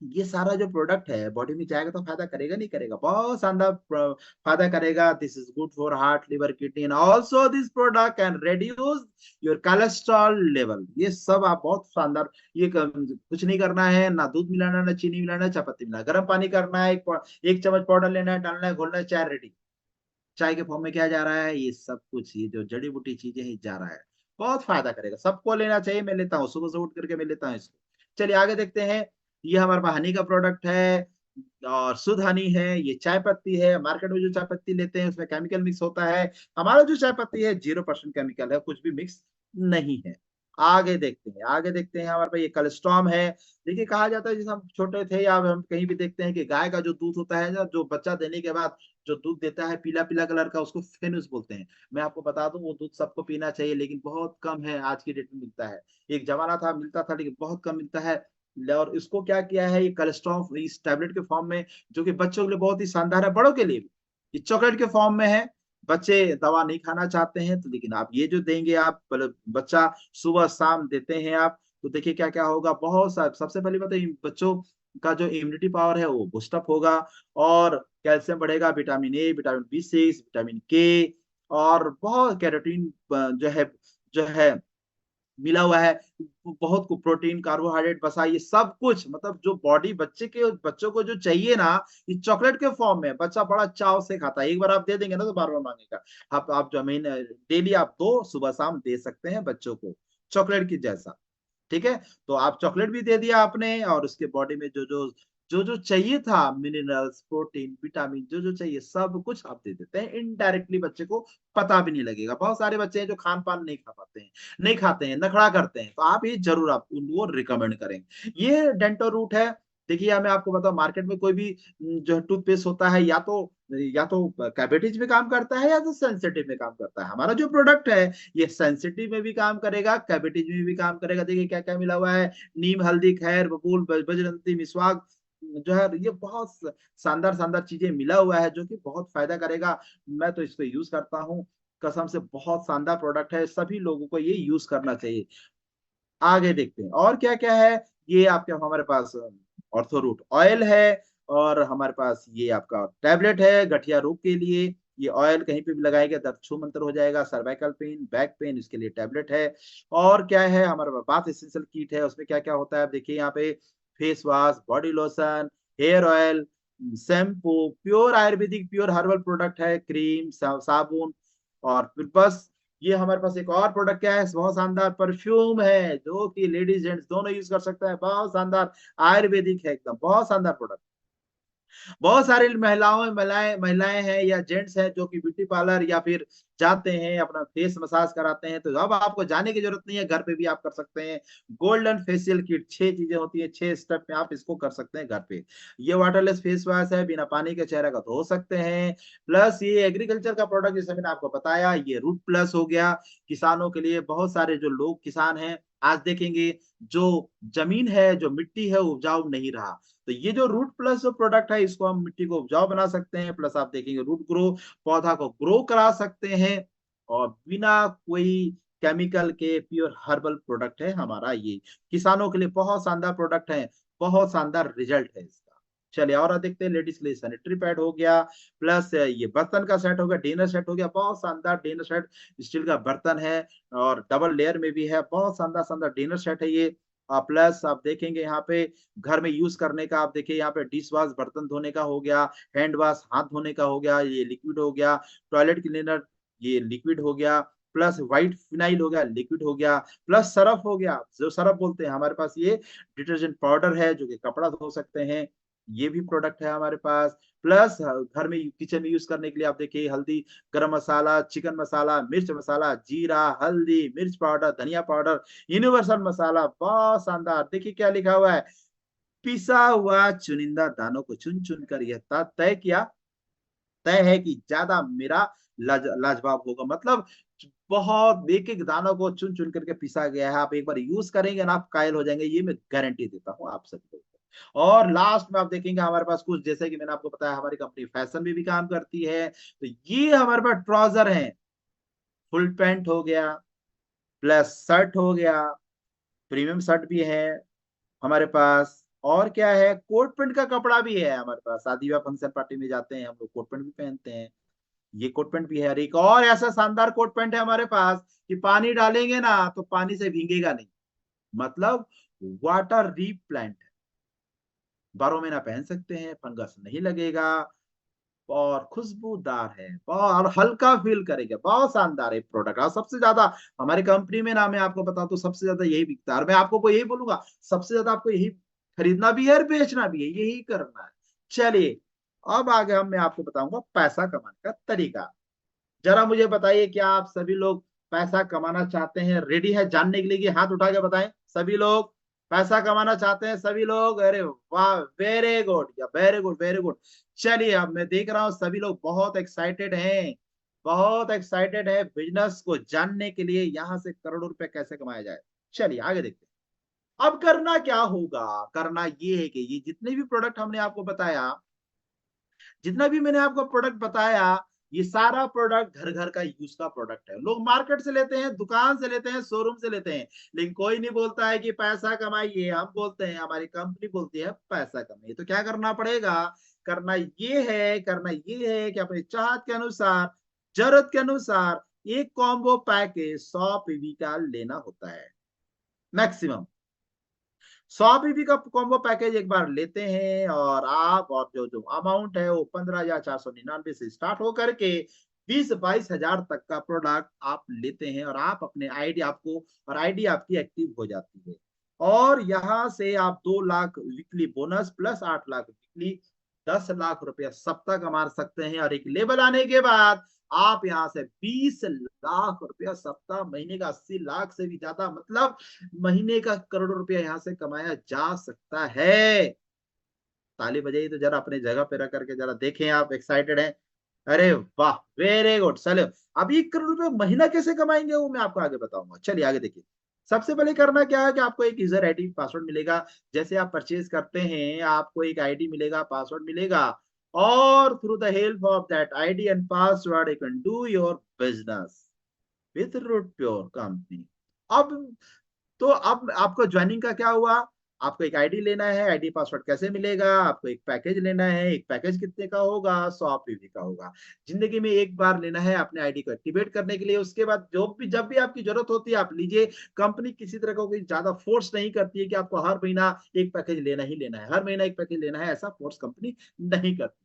ये सारा जो प्रोडक्ट है बॉडी में जाएगा तो फायदा करेगा नहीं करेगा, बहुत शानदार फायदा करेगा। This is good for heart, liver, kidney, and also this product can reduce your cholesterol level. ये सब आप बहुत शानदार, ये कुछ नहीं करना है, ना दूध मिलाना, ना चीनी मिलाना, चाय पत्ती मिलाना, गर्म पानी करना है, एक चम्मच पाउडर लेना है, डालना है, घोलना है, चाय रेडी। चाय के फॉर्म में क्या जा रहा है, ये सब कुछ, ये जो जड़ी बूटी चीजें ही जा रहा है, बहुत फायदा करेगा, सबको लेना चाहिए। मैं लेता हूँ, सुबह से उठ करके मैं लेता हूँ इसको। चलिए आगे देखते हैं। ये हमारे पास हनी का प्रोडक्ट है, और शुद्ध हनी है, ये चाय पत्ती है। मार्केट में जो चाय पत्ती लेते हैं उसमें केमिकल मिक्स होता है। हमारा जो चाय पत्ती है 0% केमिकल है, कुछ भी मिक्स नहीं है। आगे देखते हैं, आगे देखते हैं। हमारे पास ये कोलेस्ट्रॉम है। देखिए कहा जाता है, जैसे हम छोटे थे या हम कहीं भी देखते हैं कि गाय का जो दूध होता है ना, जो बच्चा देने के बाद जो दूध देता है पीला पीला कलर का, उसको फेनुस बोलते हैं। मैं आपको बता दूं, वो दूध सबको पीना चाहिए, लेकिन बहुत कम है आज की डेट में मिलता है। एक जमाना था मिलता था, लेकिन बहुत कम मिलता है। और इसको क्या किया है, ये कोलेस्ट्रॉल इस टैबलेट के फॉर्म में, जो कि बच्चों के लिए बहुत ही शानदार है, बड़ों के लिए भी ये चॉकलेट के फॉर्म में है। बच्चे दवा नहीं खाना चाहते हैं तो, लेकिन आप ये जो देंगे, आप बच्चा सुबह शाम देते हैं आप, तो देखिए क्या क्या होगा। बहुत सा सबसे पहली बात तो बच्चों का जो इम्यूनिटी पावर है वो बूस्टअप होगा, और कैल्शियम बढ़ेगा, vitamin A, vitamin B6, vitamin K, और बहुत कैरोटीन जो है मिला हुआ है। बहुत को प्रोटीन, कार्बोहाइड्रेट, वसा, ये सब कुछ, मतलब जो बॉडी बच्चों को जो चाहिए ना, ये चॉकलेट के फॉर्म में बच्चा बड़ा चाव से खाता है। एक बार आप दे देंगे ना तो बार बार मांगेगा। आप जो महीने डेली आप दो, सुबह शाम दे सकते हैं बच्चों को, चॉकलेट की जैसा। ठीक है। तो आप चॉकलेट भी दे दिया आपने, और उसके बॉडी में जो चाहिए था, मिनरल्स, प्रोटीन, विटामिन, जो जो चाहिए सब कुछ आप दे देते हैं इनडायरेक्टली। बच्चे को पता भी नहीं लगेगा। बहुत सारे बच्चे हैं जो खान पान नहीं खा पाते हैं, नहीं खाते हैं, नखड़ा करते हैं, तो आप ये जरूर आप उनको रिकमेंड करेंगे। ये डेंटल रूट है। देखिए मैं आपको बताऊं, मार्केट में कोई भी जो टूथपेस्ट होता है, या तो कैविटीज में काम करता है, या तो सेंसिटिव में काम करता है। हमारा जो प्रोडक्ट है ये सेंसिटिव में भी काम करेगा, कैविटीज में भी काम करेगा। देखिए क्या क्या मिला हुआ है, नीम, हल्दी, खैर, बबूल, बजरंती, मिसवाक, जो है ये बहुत शानदार शानदार चीजें मिला हुआ है, जो कि बहुत फायदा करेगा। मैं तो इसको यूज करता हूँ, कसम से बहुत शानदार प्रोडक्ट है, सभी लोगों को ये यूज करना चाहिए। आगे देखते हैं और क्या क्या है। ये आपके हमारे पास ऑर्थोरूट ऑयल है, और हमारे पास ये आपका टैबलेट है गठिया रोग के लिए। ये ऑयल कहीं पे भी लगाएगा दर्द छू मंतर हो जाएगा। सर्वाइकल पेन, बैक पेन, इसके लिए टैबलेट है। और क्या है, हमारे पास बाथ एसेंशियल किट है, उसमें क्या क्या होता है आप देखिए यहाँ पे। Face wash, body lotion, hair oil, shampoo, pure Ayurvedic, pure herbal product है, क्रीम, साबुन, और फिर बस। ये हमारे पास एक और प्रोडक्ट क्या है, बहुत शानदार परफ्यूम है, जो कि लेडीज जेंट्स दोनों यूज कर सकते हैं। बहुत शानदार आयुर्वेदिक है, एकदम बहुत शानदार प्रोडक्ट। बहुत सारी महिलाएं महिलाएं हैं या जेंट्स हैं जो कि ब्यूटी पार्लर या फिर जाते हैं अपना फेस मसाज कराते हैं, तो अब आपको जाने की जरूरत नहीं है, घर पे भी आप कर सकते हैं। गोल्डन फेशियल किट, 6 चीजें होती है, 6 स्टेप में आप इसको कर सकते हैं घर पे। ये वाटरलेस फेस वॉश है, बिना पानी के चेहरे का धो सकते हैं। प्लस ये एग्रीकल्चर का प्रोडक्ट, जैसे मैंने आपको बताया, ये रूट प्लस हो गया किसानों के लिए। बहुत सारे जो लोग किसान हैं आज देखेंगे, जो जमीन है, जो मिट्टी है, उपजाऊ नहीं रहा, तो ये जो रूट प्लस जो प्रोडक्ट है, इसको हम मिट्टी को उपजाऊ बना सकते हैं। प्लस आप देखेंगे रूट ग्रो, पौधा को ग्रो करा सकते हैं, और बिना कोई केमिकल के प्योर हर्बल प्रोडक्ट है हमारा ये। किसानों के लिए बहुत शानदार प्रोडक्ट है, बहुत शानदार रिजल्ट है इसका। चलिए और देखते हैं। लेडीज के लिए सैनिटरी पैड हो गया, प्लस ये बर्तन का सेट हो गया, डिनर सेट हो गया, बहुत शानदार डिनर सेट। स्टील का बर्तन है, और डबल लेयर में भी है, बहुत शानदार शानदार डिनर सेट है ये। प्लस आप देखेंगे यहाँ पे घर में यूज करने का, आप देखिए यहाँ पे डिश वॉश, बर्तन धोने का हो गया, हैंड वॉश, हाथ धोने का हो गया, ये लिक्विड हो गया। टॉयलेट क्लीनर, ये लिक्विड हो गया। प्लस व्हाइट फिनाइल हो गया, लिक्विड हो गया। प्लस सरफ हो गया, जो सरफ बोलते हैं हमारे पास, ये डिटर्जेंट पाउडर है जो कि कपड़ा धो सकते हैं। ये भी प्रोडक्ट है हमारे पास। प्लस घर में किचन में यूज करने के लिए आप देखिए, हल्दी, गरम मसाला, चिकन मसाला, मिर्च मसाला, जीरा, हल्दी, मिर्च पाउडर, धनिया पाउडर, यूनिवर्सल मसाला, बहुत शानदार। देखिए क्या लिखा हुआ है, पिसा हुआ चुनिंदा दानों को चुन चुन कर यह तय किया, तय है कि ज्यादा मेरा लाजवाब होगा। मतलब बहुत एक एक दानों को चुन चुन करके पिसा गया है। आप एक बार यूज करेंगे ना, आप कायल हो जाएंगे, ये मैं गारंटी देता हूँ आप सभी को। और लास्ट में आप देखेंगे हमारे पास कुछ, जैसे कि मैंने आपको बताया, हमारी कंपनी फैशन में भी काम करती है, तो ये हमारे पास ट्राउजर है, फुल पैंट हो गया, प्लस शर्ट हो गया, प्रीमियम शर्ट भी है हमारे पास। और क्या है, कोट पैंट का कपड़ा भी है हमारे पास। शादी या फंक्शन पार्टी में जाते हैं हम लोग, कोट पैंट भी पहनते हैं। ये कोट पैंट भी है। और एक और ऐसा शानदार कोट पैंट है हमारे पास कि पानी डालेंगे ना तो पानी से भीगेगा नहीं, मतलब वाटर रीप्लेंट है। 12 महीना पहन सकते हैं, फंगस नहीं लगेगा, और खुशबूदार है, और हल्का फील करेगा। बहुत शानदार है प्रोडक्ट। और सबसे ज्यादा हमारी कंपनी में ना, मैं आपको बताऊं तो सबसे ज्यादा यही बिकता है। और मैं आपको यही बोलूंगा, सबसे ज्यादा आपको यही खरीदना भी है और बेचना भी है, यही करना है। चलिए, अब आगे मैं आपको बताऊंगा पैसा कमाने का तरीका। जरा मुझे बताइए, क्या आप सभी लोग पैसा कमाना चाहते हैं? रेडी है जानने के लिए? कि हाथ उठा के बताएं सभी लोग। पैसा कमाना चाहते हैं सभी लोग? अरे वाह, वेरी गुड, या वेरी गुड, वेरी गुड। चलिए, अब मैं देख रहा हूँ सभी लोग बहुत एक्साइटेड हैं, बहुत एक्साइटेड है बिजनेस को जानने के लिए, यहाँ से करोड़ों रुपए कैसे कमाया जाए। चलिए आगे देखते हैं। अब करना क्या होगा? करना ये है कि ये जितने भी प्रोडक्ट हमने आपको बताया, जितना भी मैंने आपको प्रोडक्ट बताया, ये सारा प्रोडक्ट घर घर का यूज का प्रोडक्ट है। लोग मार्केट से लेते हैं, दुकान से लेते हैं, शोरूम से लेते हैं, लेकिन कोई नहीं बोलता है कि पैसा कमाइए। हम बोलते हैं, हमारी कंपनी बोलती है पैसा कमाइए। तो क्या करना पड़ेगा? करना ये है कि अपनी चाहत के अनुसार, जरूरत के अनुसार एक कॉम्बो पैकेज 100 पीवी का लेना होता है मैक्सिमम। 100 पीवी का कॉम्बो पैकेज एक बार लेते हैं, और आप, और जो जो अमाउंट है वो 15,499 से स्टार्ट होकर के 20-22 हजार तक का प्रोडक्ट आप लेते हैं, और आप अपने आईडी आपको, और आईडी आपकी एक्टिव हो जाती है। और यहाँ से आप 2 lakh weekly bonus plus 8 lakh weekly, 10 lakh रुपया सप्ताह कमा सकते हैं। और एक लेवल आने के बाद आप यहाँ से 20 लाख रुपया सप्ताह, महीने का 80 लाख से भी ज्यादा, मतलब महीने का करोड़ों रुपया यहाँ से कमाया जा सकता है। ताली बजाइए तो जरा अपने जगह पे रख करके जरा देखें, आप एक्साइटेड हैं? अरे वाह, वेरी गुड। चलो, अब 1 करोड़ रुपए महीना कैसे कमाएंगे वो मैं आपको आगे बताऊंगा। चलिए आगे देखिए। सबसे पहले करना क्या है कि आपको एक यूजर आईडी पासवर्ड मिलेगा। जैसे आप परचेज करते हैं, आपको एक आईडी मिलेगा, पासवर्ड मिलेगा, और through the help of that ID and password you can do your business with root pure company. अब तो अब आपको ज्वाइनिंग का क्या हुआ? आपको एक आईडी लेना है। आईडी पासवर्ड कैसे मिलेगा? आपको एक पैकेज लेना है। एक पैकेज कितने का होगा? 100 पीवी का होगा। जिंदगी में एक बार लेना है अपने आईडी को एक्टिवेट करने के लिए। उसके बाद जो भी, जब भी आपकी जरूरत होती है आप लीजिए। कंपनी किसी तरह का कोई ज्यादा फोर्स नहीं करती है कि आपको हर महीना एक पैकेज लेना ही लेना है, हर महीना एक पैकेज लेना है, ऐसा फोर्स कंपनी नहीं करती।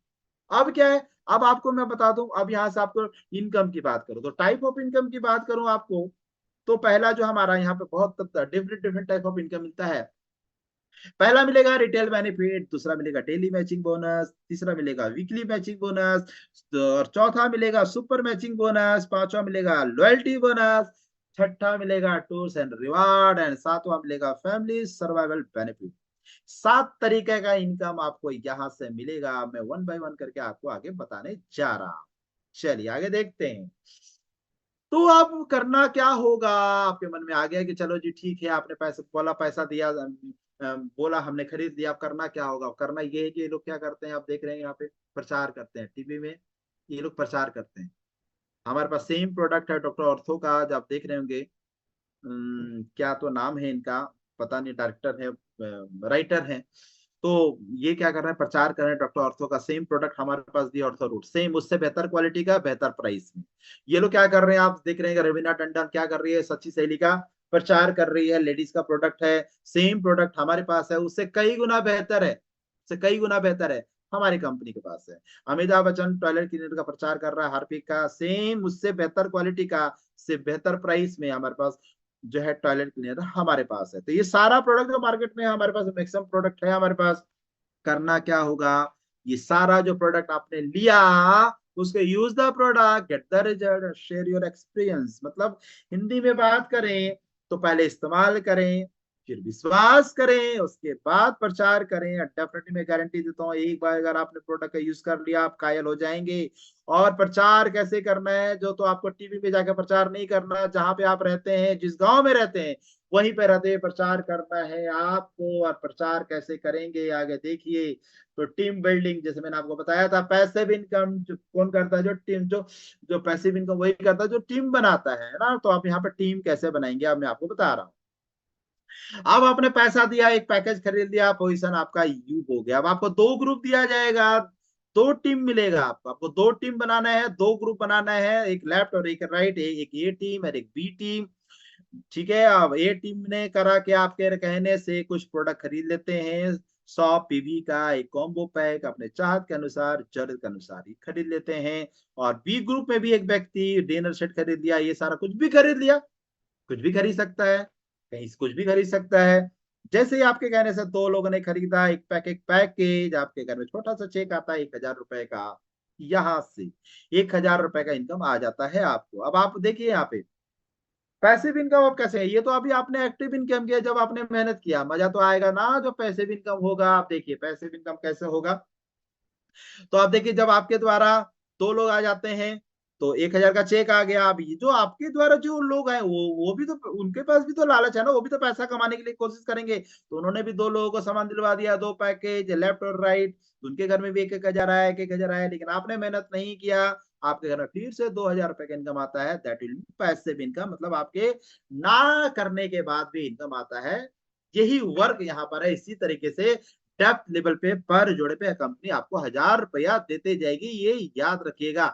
अब क्या है, अब आपको मैं बता दूं, अब यहाँ से आपको इनकम की बात करूं, तो टाइप ऑफ इनकम की बात करूं आपको, तो पहला जो हमारा यहाँ पे बहुत different different type of income मिलता है। पहला मिलेगा रिटेल बेनिफिट, दूसरा मिलेगा डेली मैचिंग बोनस, तीसरा मिलेगा वीकली मैचिंग बोनस, और चौथा मिलेगा सुपर मैचिंग बोनस, पांचवा मिलेगा लॉयल्टी बोनस, छठा मिलेगा टूर्स एंड रिवार्ड, एंड सातवां मिलेगा फैमिली सर्वाइवल बेनिफिट। 7 तरीके का इनकम आपको यहाँ से मिलेगा। मैं वन बाय वन करके आपको आगे बताने जा रहा हूं। चलिए आगे देखते हैं। तो अब करना क्या होगा? आपके मन में आ गया कि चलो जी ठीक है, आपने पैसे बोला, पैसा दिया, बोला, हमने खरीद लिया। अब करना क्या होगा? करना ये है कि ये लोग क्या करते हैं, आप देख रहे हैं यहाँ पे प्रचार करते हैं टीवी में। ये लोग प्रचार करते हैं। हमारे पास सेम प्रोडक्ट है डॉक्टर ऑर्थो का, जो आप देख रहे होंगे। क्या तो नाम है इनका, पता नहीं, डायरेक्टर है, राइटर है। तो ये क्या कर रहे हैं, प्रचार कर रहे हैं डॉक्टर ऑर्थो का सेम प्रोडक्ट हमारे पास दिया, ऑर्थो रूट, सेम उससे बेहतर क्वालिटी का, बेहतर प्राइस में। ये लोग क्या कर रहे हैं, आप देख रहे हैं रवीना टंडन क्या कर रही है, सच्ची सहेली का प्रचार कर रही है। लेडीज का प्रोडक्ट है, सेम प्रोडक्ट हमारे पास है, उससे कई गुना बेहतर है, उससे कई गुना बेहतर है, हमारी कंपनी के पास है। अमिताभ बच्चन टॉयलेट क्लीनर का प्रचार कर रहा है, हार्पिक का, सेम उससे बेहतर क्वालिटी का, से बेहतर प्राइस में हमारे पास जो है टॉयलेट क्लीनर हमारे पास है। तो ये सारा प्रोडक्ट जो मार्केट में है हमारे पास, मैक्सिमम प्रोडक्ट है हमारे पास। करना क्या होगा, ये सारा जो प्रोडक्ट आपने लिया, उसके use the product, get the result, share your experience. मतलब हिंदी में बात करें तो पहले इस्तेमाल करें, फिर विश्वास करें, उसके बाद प्रचार करें। डेफिनेटली मैं गारंटी देता हूँ, एक बार अगर आपने प्रोडक्ट का यूज कर लिया, आप कायल हो जाएंगे। और प्रचार कैसे करना है, जो तो आपको टीवी पे जाकर प्रचार नहीं करना, जहां पे आप रहते हैं, जिस गांव में रहते हैं, वहीं पे रहते प्रचार करना है आपको। और प्रचार कैसे करेंगे आगे देखिए। तो टीम बिल्डिंग, जैसे मैंने आपको बताया था, पैसिव इनकम जो कौन करता है, जो टीम, जो जो पैसिव इनकम वही करता है जो टीम बनाता है ना। तो आप यहाँ पे टीम कैसे बनाएंगे, अब मैं आपको बता रहा हूँ। अब आपने पैसा दिया, एक पैकेज खरीद लिया, पोजीशन आपका यू हो गया। अब आपको 2 ग्रुप दिया जाएगा, 2 टीम मिलेगा आपको। आपको 2 टीम बनाना है, 2 ग्रुप बनाना है, एक लेफ्ट और एक राइट, एक ए टीम और एक बी टीम। ठीक है, अब ए टीम ने करा कि आपके कहने से कुछ प्रोडक्ट खरीद लेते हैं, 100 पीवी का एक कॉम्बो पैक अपने चाहत के अनुसार, जरूरत के अनुसार ही खरीद लेते हैं। और बी ग्रुप में भी एक व्यक्ति डिनर सेट खरीद लिया, ये सारा कुछ भी खरीद लिया, कुछ भी खरीद सकता है, कहीं से कुछ भी खरीद सकता है। जैसे ही आपके कहने से दो लोगों ने खरीदा, एक पैकेज आपके घर में छोटा सा चेक आता है 1,000 रुपए का, यहां से 1,000 रुपए का इनकम आ जाता है आपको। अब आप देखिए यहाँ पे पैसिव इनकम अब कैसे है, ये तो अभी आपने एक्टिव इनकम किया, जब आपने मेहनत किया मजा तो आएगा ना, जो पैसिव इनकम होगा। आप देखिए पैसिव इनकम कैसे होगा, तो आप देखिए जब आपके द्वारा दो लोग आ जाते हैं तो 1,000 का चेक आ गया। अब ये जो आपके द्वारा जो लोग हैं वो भी तो, उनके पास भी तो लालच है ना, वो भी तो पैसा कमाने के लिए कोशिश करेंगे। तो उन्होंने भी दो लोगों को सामान दिलवा दिया, दो पैकेज लेफ्ट और राइट, उनके घर में भी 1,000 आया, 1,000 आया, लेकिन आपने मेहनत नहीं किया, आपके घर में फिर से 2,000 रुपए का इनकम आता है। That will be passive income, मतलब आपके ना करने के बाद भी इनकम आता है। यही वर्क यहाँ पर है। इसी तरीके से डेप्थ लेवल पे पर जोड़े पे कंपनी आपको 1,000 रुपया देते जाएगी, ये याद रखिएगा।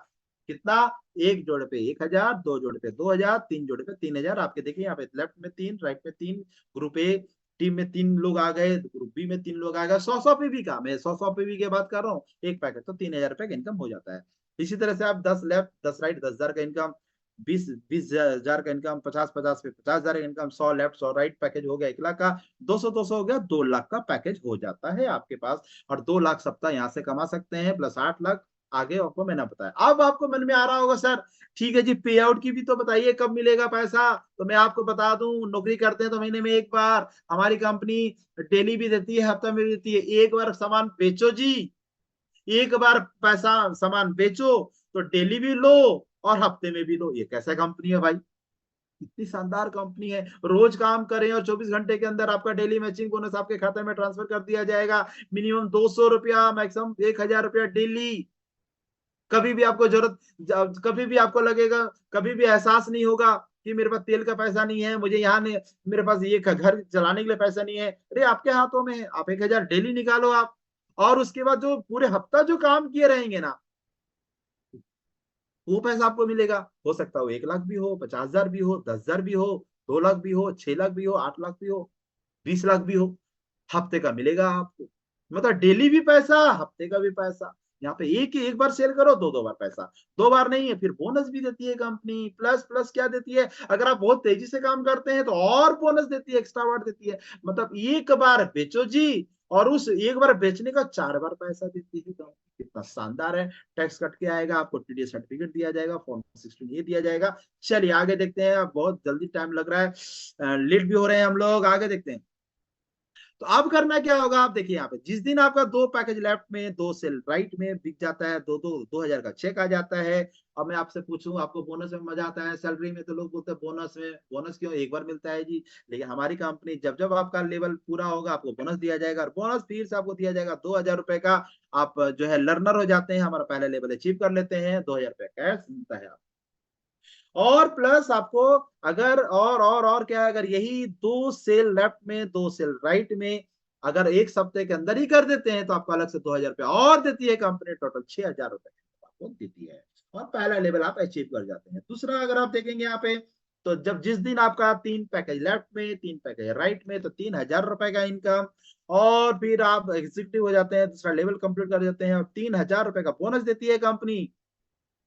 कितना, एक जोड़े पे 1,000, दो जोड़े पे 2,000, तीन जोड़े पे 3,000। आपके देखिए यहाँ पे लेफ्ट में 3, राइट में 3, ग्रुप ए टीम में 3 लोग आ गए, ग्रुप बी में 3 लोग आ गए। 100 पीवी का, मैं 100 पीवी की बात कर रहा हूँ, एक पैकेट तो 3,000 रुपए का इनकम हो जाता है। इसी तरह से आप 10 लेफ्ट 10 राइट, 10,000 का इनकम, 20,000 का इनकम, 50 पे 50,000 का इनकम, 100 लेफ्ट 100 राइट, पैकेज हो गया 1,00,000 का। 200 हो गया 2,00,000 का पैकेज हो जाता है आपके पास। और 2,00,000 सप्ताह यहाँ से कमा सकते हैं, प्लस 8,00,000 आगे आपको मैंने बताया। अब आपको मन में आ रहा होगा सर ठीक है जी, पे आउट की भी तो बताइए, कब मिलेगा पैसा। तो मैं आपको बता दूं, नौकरी करते हैं तो महीने में एक बार, हमारी कंपनी डेली भी देती है, हफ्ता में भी देती है। एक बार सामान बेचो जी, एक बार पैसा सामान बेचो तो डेली भी लो और हफ्ते में भी लो। ये कैसा कंपनी है भाई, इतनी शानदार कंपनी है। रोज काम करें और 24 घंटे के अंदर आपका डेली मैचिंग बोनस आपके खाते में ट्रांसफर कर दिया जाएगा। मिनिमम 200 रुपया, मैक्सिमम 1,000 रुपया डेली। कभी भी आपको जरूरत, कभी भी आपको लगेगा, कभी भी एहसास नहीं होगा कि मेरे पास तेल का पैसा नहीं है, मुझे यहाँ नहीं, मेरे पास ये घर चलाने के लिए पैसा नहीं है। अरे आपके हाथों में है, आप 1,000 डेली निकालो आप, और उसके बाद जो पूरे हफ्ता जो काम किए रहेंगे ना, वो पैसा आपको मिलेगा। हो सकता हो 1,00,000 भी हो, 50,000 भी हो, 10,000 भी हो, 2,00,000 भी हो, 6,00,000 भी हो, 8,00,000 भी हो, 20,00,000 भी हो, हफ्ते का मिलेगा आपको। मतलब डेली भी पैसा, हफ्ते का भी पैसा। यहाँ पे एक बार सेल करो, दो दो बार पैसा। दो बार नहीं है, फिर बोनस भी देती है कंपनी। प्लस प्लस क्या देती है, अगर आप बहुत तेजी से काम करते हैं तो और बोनस देती है, एक्स्ट्रा वार्ड देती है। मतलब एक बार बेचो जी, और उस एक बार बेचने का 4 बार पैसा देती है कंपनी। कितना शानदार है। टैक्स कट के आएगा, आपको टीडीएस सर्टिफिकेट दिया जाएगा, फॉर्म 16 ये दिया जाएगा। चलिए आगे देखते हैं, बहुत जल्दी टाइम लग रहा है, लेट भी हो रहे हैं हम लोग, आगे देखते हैं। तो अब करना क्या होगा, आप देखिए यहाँ पे जिस दिन आपका दो पैकेज लेफ्ट में, दो सेल राइट में बिक जाता है, 2,000 का चेक आ जाता है। अब मैं आपसे पूछूं, आपको बोनस में मजा आता है, सैलरी में तो लोग बोलते हैं बोनस में, बोनस क्यों, एक बार मिलता है जी। लेकिन हमारी कंपनी, जब जब आपका लेवल पूरा होगा आपको बोनस दिया जाएगा, और बोनस फिर से आपको दिया जाएगा 2,000 रुपए का। आप जो है लर्नर हो जाते हैं, हमारा पहला लेवल अचीव कर लेते हैं, 2,000 रुपए कैश मिलता है। और प्लस आपको, अगर और क्या है, अगर यही दो सेल लेफ्ट में, दो सेल राइट में अगर एक सप्ताह के अंदर ही कर देते हैं तो आपको अलग से 2,000 रुपया और देती है कंपनी, टोटल 6,000 रुपए आपको देती है। और पहला लेवल आप अचीव कर जाते हैं। दूसरा अगर आप देखेंगे यहाँ पे, तो जब जिस दिन आपका 3 पैकेज लेफ्ट में, 3 पैकेज राइट में, तो 3,000 रुपए का इनकम, और फिर आप एग्जीक्यूटिव हो जाते हैं, दूसरा लेवल कंप्लीट कर देते हैं, और 3,000 रुपए का बोनस देती है कंपनी।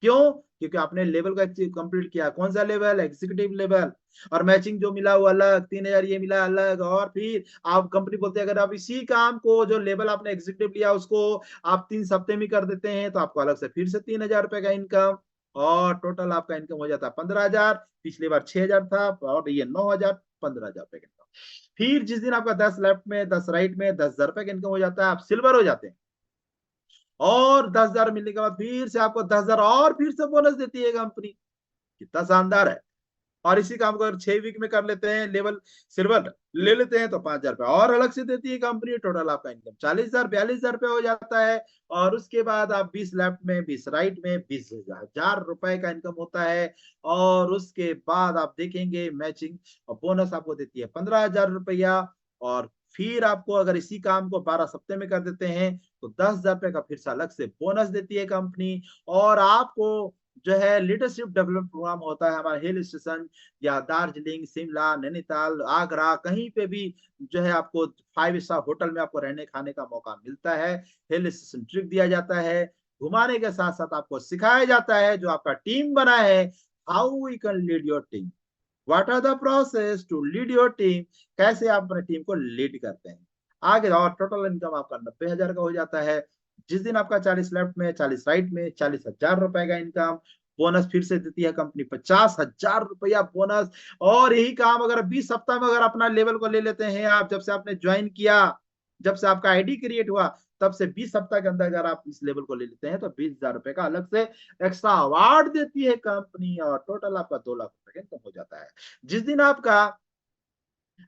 क्यों, क्योंकि आपने लेवल का कंप्लीट किया। कौन सा लेवल, एग्जीक्यूटिव लेवल। और मैचिंग जो मिला वो अलग, 3,000 ये मिला अलग। और फिर आप कंपनी बोलते हैं अगर आप इसी काम को, जो लेवल आपने एग्जीक्यूटिव लिया उसको आप 3 सप्ते में कर देते हैं तो आपको अलग से फिर से 3,000 रुपए का इनकम। और टोटल आपका इनकम हो जाता है 15,000। पिछली बार 6,000 था, और ये 9,000, 15,000 रुपए का इनकम। फिर जिस दिन आपका 10 लेफ्ट में, 10 राइट में, 10,000 रुपए का इनकम हो जाता है, आप सिल्वर हो जाते हैं। और 10,000 मिलने के बाद फिर से आपको 10,000 और फिर से बोनस देती है कंपनी। कितना शानदार है। और इसी काम को अगर 6 वीक में कर लेते हैं, लेवल सिल्वर ले लेते हैं, तो 5,000 रुपया और अलग से देती है कंपनी। टोटल आपका इनकम 40,000, 42,000 रुपया हो जाता है। और उसके बाद आप 20 लेफ्ट में, 20 राइट में, 20,000 रुपए का इनकम होता है। और उसके बाद आप देखेंगे मैचिंग और बोनस आपको देती है 15,000 रुपया। और फिर आपको अगर इसी काम को 12 सप्ते में कर देते हैं तो 10,000 रुपए का फिर से अलग से बोनस देती है कंपनी। और आपको जो है लीडरशिप डेवलपमेंट प्रोग्राम होता है हमारा हिल स्टेशन, या दार्जिलिंग, शिमला, नैनीताल, आगरा, कहीं पे भी जो है आपको 5 स्टार होटल में आपको रहने खाने का मौका मिलता है। हिल स्टेशन ट्रिप दिया जाता है, घुमाने के साथ साथ आपको सिखाया जाता है, जो आपका टीम बना है, how we can lead your team, what are the process to lead your team, कैसे आप अपने टीम को लीड करते हैं आगे। और टोटल इनकम आपका 90,000 का हो जाता है। जिस दिन आपका 40 लेफ्ट में 40 राइट में 40,000 रुपए का इनकम। बोनस फिर से देती है कंपनी 50,000 रुपया बोनस। और यही काम अगर 20 सप्ताह में अगर अपना लेवल को ले लेते हैं आप, जब से आपने ज्वाइन किया, जब से आपका आईडी क्रिएट हुआ, तब से 20 सप्ताह के अंदर अगर आप इस लेवल को ले लेते हैं तो 20,000 रुपए का अलग से एक्स्ट्रा अवार्ड देती है कंपनी, और टोटल आपका 2 लाख रुपए का इनकम हो जाता है। जिस दिन आपका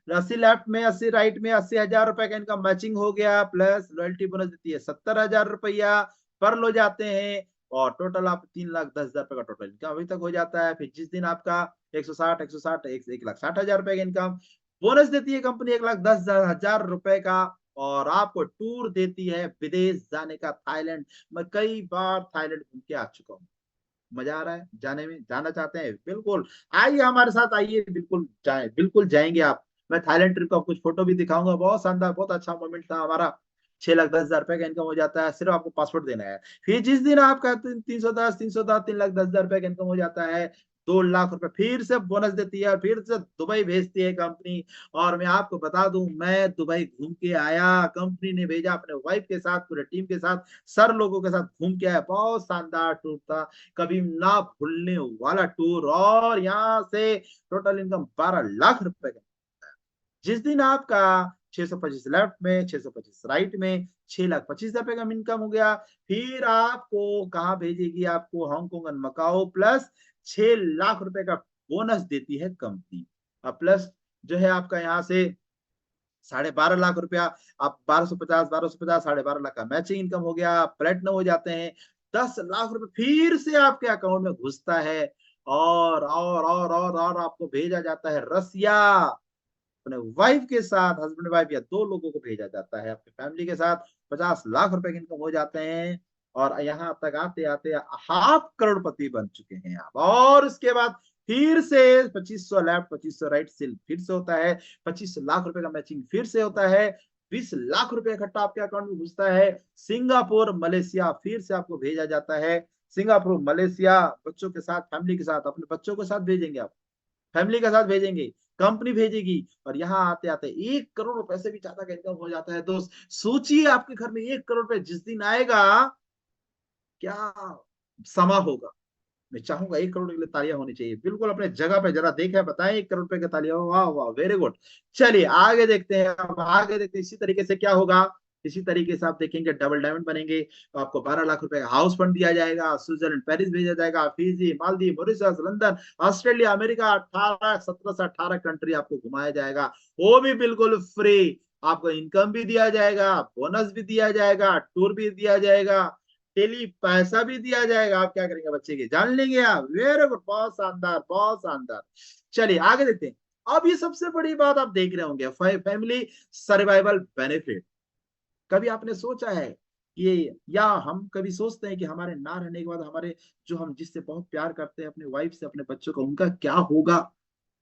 80 लेफ्ट में 80 राइट में 80,000 रुपए का इनकम मैचिंग हो गया, प्लस रॉयल्टी बोनस देती है 70,000 रुपया पर लो जाते हैं, और टोटल आप 3,10,000 रुपए का टोटल इनकम अभी तक हो जाता है। फिर जिस दिन आपका 160 1,60,000 रुपए का इनकम, बोनस देती है कंपनी 1,10,000 रुपए का, और आपको टूर देती है विदेश जाने का, थाईलैंड। मैं कई बार थाईलैंड घूम के आ चुका हूँ। मजा आ रहा है जाने में, जाना चाहते हैं बिल्कुल आइए हमारे साथ, आइए बिल्कुल जाए, बिल्कुल जाएंगे आप। मैं थाईलैंड ट्रिप का कुछ फोटो भी दिखाऊंगा, बहुत शानदार बहुत अच्छा मोमेंट था हमारा। 6,10,000 रुपए का इनकम हो जाता है, सिर्फ आपको पासपोर्ट देना है। फिर जिस दिन आपका 310 3,10,000 रुपए का इनकम हो जाता है, 2 लाख रुपए फिर से बोनस देती है, और फिर से दुबई भेजती है कंपनी। और मैं आपको बता दूं, मैं दुबई घूम के आया, कंपनी ने भेजा अपने वाइफ के साथ, पूरे टीम के साथ, सर लोगों के साथ घूम के आया। बहुत शानदार टूर था, कभी ना भूलने वाला टूर। और यहाँ से टोटल इनकम 12 लाख रुपए का। जिस दिन आपका 625 लेफ्ट में 625 राइट में 6,25,000 रुपए का इनकम हो गया, फिर आपको कहाँ भेजेगी, आपको Hong Kong and Macau, plus 6 lakh रुपए का बोनस देती है कंपनी। और प्लस जो है आपका यहाँ से 12.5 लाख रुपया, आप 1250 12.5 लाख का मैचिंग इनकम हो गया, प्लेटिनम हो जाते हैं। 10 लाख रुपए फिर से आपके अकाउंट में घुसता है, और आपको भेजा जाता है रसिया, अपने वाइफ के साथ, हस्बैंड वाइफ या 2 लोगों को भेजा जाता है आपके फैमिली के साथ। 50 लाख रुपए के इनकम हो जाते हैं, और यहाँ तक आते आते हाफ करोड़पति बन चुके हैं आप। और उसके बाद फिर से 2500 लेफ्ट 2500 राइट से फिर से होता है, 25 लाख रुपए का मैचिंग फिर से होता है, 20 लाख रुपए इकट्ठा आपके अकाउंट में घुसता है। सिंगापुर मलेशिया फिर से आपको भेजा जाता है। सिंगापुर मलेशिया बच्चों के साथ, फैमिली के साथ, अपने बच्चों के साथ भेजेंगे आप, फैमिली के साथ भेजेंगे, कंपनी भेजेगी। और यहाँ आते आते 1 करोड़ रुपए से भी ज्यादा का इनकम हो जाता है। दोस्त सोचिए, आपके घर में 1 करोड़ रुपए जिस दिन आएगा, क्या समा होगा। मैं चाहूंगा 1 करोड़ के लिए तालियां होनी चाहिए, बिल्कुल अपने जगह पे जरा देखें, बताएं 1 करोड़ रुपए की तालियां, वाह वाह वेरी गुड। चलिए आगे देखते हैं, अब आगे देखते हैं इसी तरीके से क्या होगा। इसी तरीके से आप देखेंगे डबल डायमंड बनेंगे, तो आपको 12 लाख रुपए का हाउस फंड दिया जाएगा, स्विट्जरलैंड पेरिस भेजा जाएगा, Fiji Maldives Mauritius London Australia America 18 17 से 18 कंट्री आपको घुमाया जाएगा, वो भी बिल्कुल फ्री। आपको इनकम भी दिया जाएगा, बोनस भी दिया जाएगा, टूर भी दिया जाएगा, डेली पैसा भी दिया जाएगा। आप क्या करेंगे बच्चे के, जान लेंगे आप, वेरी गुड, बहुत शानदार बहुत शानदार। चलिए आगे देखते हैं। अब ये सबसे बड़ी बात आप देख रहे होंगे, फैमिली सर्वाइवल बेनिफिट। कभी आपने सोचा है कि, या हम कभी सोचते हैं कि हमारे ना रहने के बाद हमारे, जो हम जिससे बहुत प्यार करते हैं, अपने वाइफ से, अपने बच्चों को, उनका क्या होगा।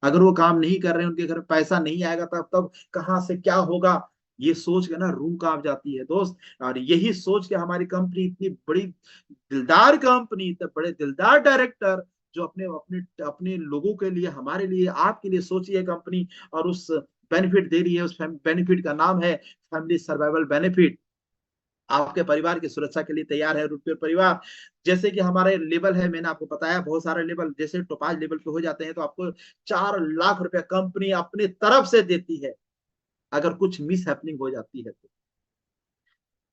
अगर वो काम नहीं कर रहे हैं, उनके घर में पैसा नहीं आएगा, तब तब कहाँ से क्या होगा। ये सोच के ना रूह कांप जाती है दोस्त। और यही सोच के हमारी कंपनी, इतनी बड़ी दिलदार कंपनी, इतने बड़े दिलदार डायरेक्टर, जो अपने अपने अपने लोगों के लिए, हमारे लिए, आपके लिए सोची है कंपनी, और उस बेनिफिट दे रही है। उस बेनिफिट का नाम है फैमिली सर्वाइवल बेनिफिट। आपके परिवार की सुरक्षा के लिए तैयार है रुपये परिवार। जैसे कि हमारे लेवल है, मैंने आपको बताया बहुत सारे लेवल, जैसे तो 5 लेवल पे हो जाते हैं तो आपको 4 लाख रुपया कंपनी अपनी तरफ से देती है, अगर कुछ मिस हैपनिंग हो जाती है तो।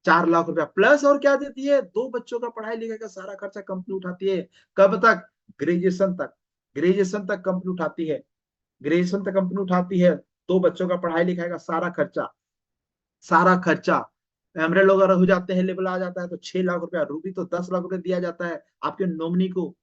4 लाख रुपया प्लस और क्या देती है, 2 बच्चों का पढ़ाई लिखाई का सारा खर्चा कंपनी उठाती है। कब तक, ग्रेजुएशन तक, ग्रेजुएशन तक कंपनी उठाती है, ग्रेजुएशन तक कंपनी उठाती है। 2 बच्चों का पढ़ाई लिखाई का सारा खर्चा, सारा खर्चा। एमरेल वगैरह हो जाते हैं, लेवल आ जाता है तो 6 लाख रुपया, रूबी तो 10 लाख रुपया दिया जाता है आपके नॉमिनी को।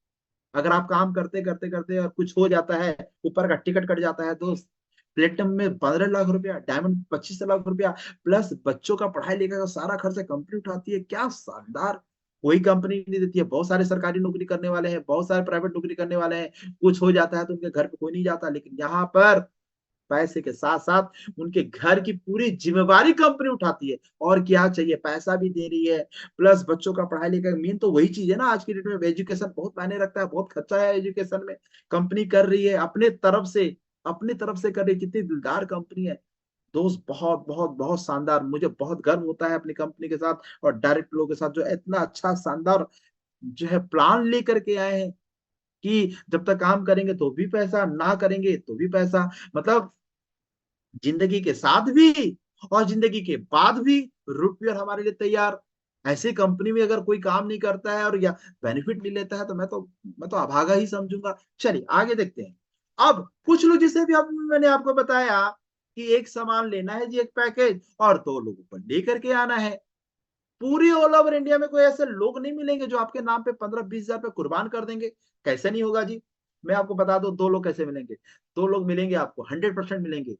अगर आप काम करते करते करते और कुछ हो जाता है, ऊपर का टिकट कट जाता है दोस्त। प्लेटिनम में 15 लाख रुपया, डायमंड 25 लाख रुपया, प्लस बच्चों का पढ़ाई लिखाई का सारा खर्चा कंपनी उठाती है। क्या शानदार। वही कंपनी नहीं देती है, बहुत सारे सरकारी नौकरी करने वाले हैं, बहुत सारे प्राइवेट नौकरी करने वाले हैं, कुछ हो जाता है तो उनके घर पे कोई नहीं जाता, लेकिन यहाँ पर पैसे के साथ साथ उनके घर की पूरी जिम्मेवारी कंपनी उठाती है। और क्या चाहिए, पैसा भी दे रही है, प्लस बच्चों का पढ़ाई लिखाई, मेन तो वही चीज है ना आज की डेट में। एजुकेशन बहुत मायने रखता है, बहुत खर्चा है एजुकेशन में। कंपनी कर रही है अपने तरफ से कर रही है। कितनी दिलदार कंपनी है दोस्त, बहुत बहुत बहुत शानदार। मुझे बहुत गर्व होता है अपनी कंपनी के साथ और डायरेक्ट लोगों के साथ, जो इतना अच्छा शानदार जो है प्लान लेकर के आए हैं कि जब तक काम करेंगे तो भी पैसा, ना करेंगे तो भी पैसा। मतलब जिंदगी के साथ भी और जिंदगी के बाद भी रूट पेयर हमारे लिए तैयार। ऐसी कंपनी में अगर कोई काम नहीं करता है और या बेनिफिट नहीं लेता है तो मैं तो अभागा ही समझूंगा। चलिए आगे देखते हैं। अब कुछ लोग, जिसे भी अब मैंने आपको बताया कि एक सामान लेना है जी, एक पैकेज, और 2 लोगों को लेकर के आना है। पूरी ऑल ओवर इंडिया में कोई ऐसे लोग नहीं मिलेंगे जो आपके नाम पे 15-20 हजार पे कुर्बान कर देंगे। कैसे नहीं होगा जी, मैं आपको बता दूं 2 लोग कैसे मिलेंगे। 2 लोग मिलेंगे आपको, 100% मिलेंगे,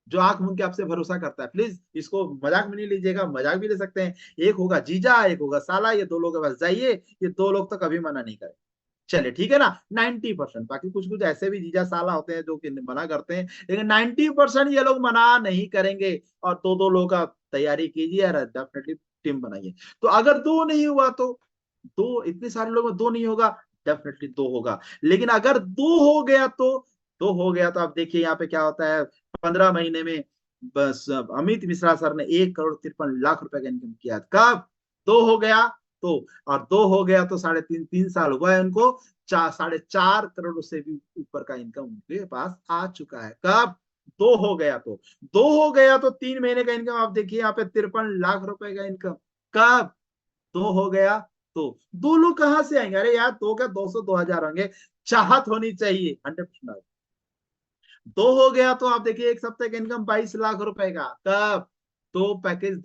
जो आंख मूंद के आपसे भरोसा करता है। प्लीज इसको मजाक में नहीं लीजिएगा, मजाक भी ले सकते हैं। एक होगा जीजा, एक होगा साला, ये 2 लोग के पास जाइए, ये 2 लोग तो कभी मना नहीं करें। चलिए ठीक है ना, 90%। बाकी कुछ कुछ ऐसे भी जीजा साला होते हैं जो कि मना करते हैं, लेकिन 90% ये लोग मना नहीं करेंगे। और 2-2 लोग का तैयारी कीजिए और डेफिनेटली टीम बनाइए। तो अगर 2 नहीं हुआ तो दो, इतने सारे लोग में 2 नहीं होगा, डेफिनेटली 2 होगा। लेकिन अगर 2 हो गया तो आप देखिए यहाँ पे क्या होता है। 15 महीने में बस अमित मिश्रा सर ने 1,53,53,00,000 रुपए का इनकम किया। कब? 2 हो गया तो, और 2 हो गया तो 3.5 साल हुआ है उनको, 4.5 करोड़ से भी ऊपर का इनकम उनके पास आ चुका है। कब? 2 हो गया तो 3 महीने का इनकम आप देखिए यहाँ पे 53 लाख रुपए का इनकम। कब? 2 हो गया तो 2 लोग कहां से आएंगे? अरे यार, 2 का 200 2,000 होंगे, चाहत होनी चाहिए 100%। 2 हो गया तो आप देखिए एक सप्ताह का इनकम 22 लाख रुपए का। कब? 2 पैकेज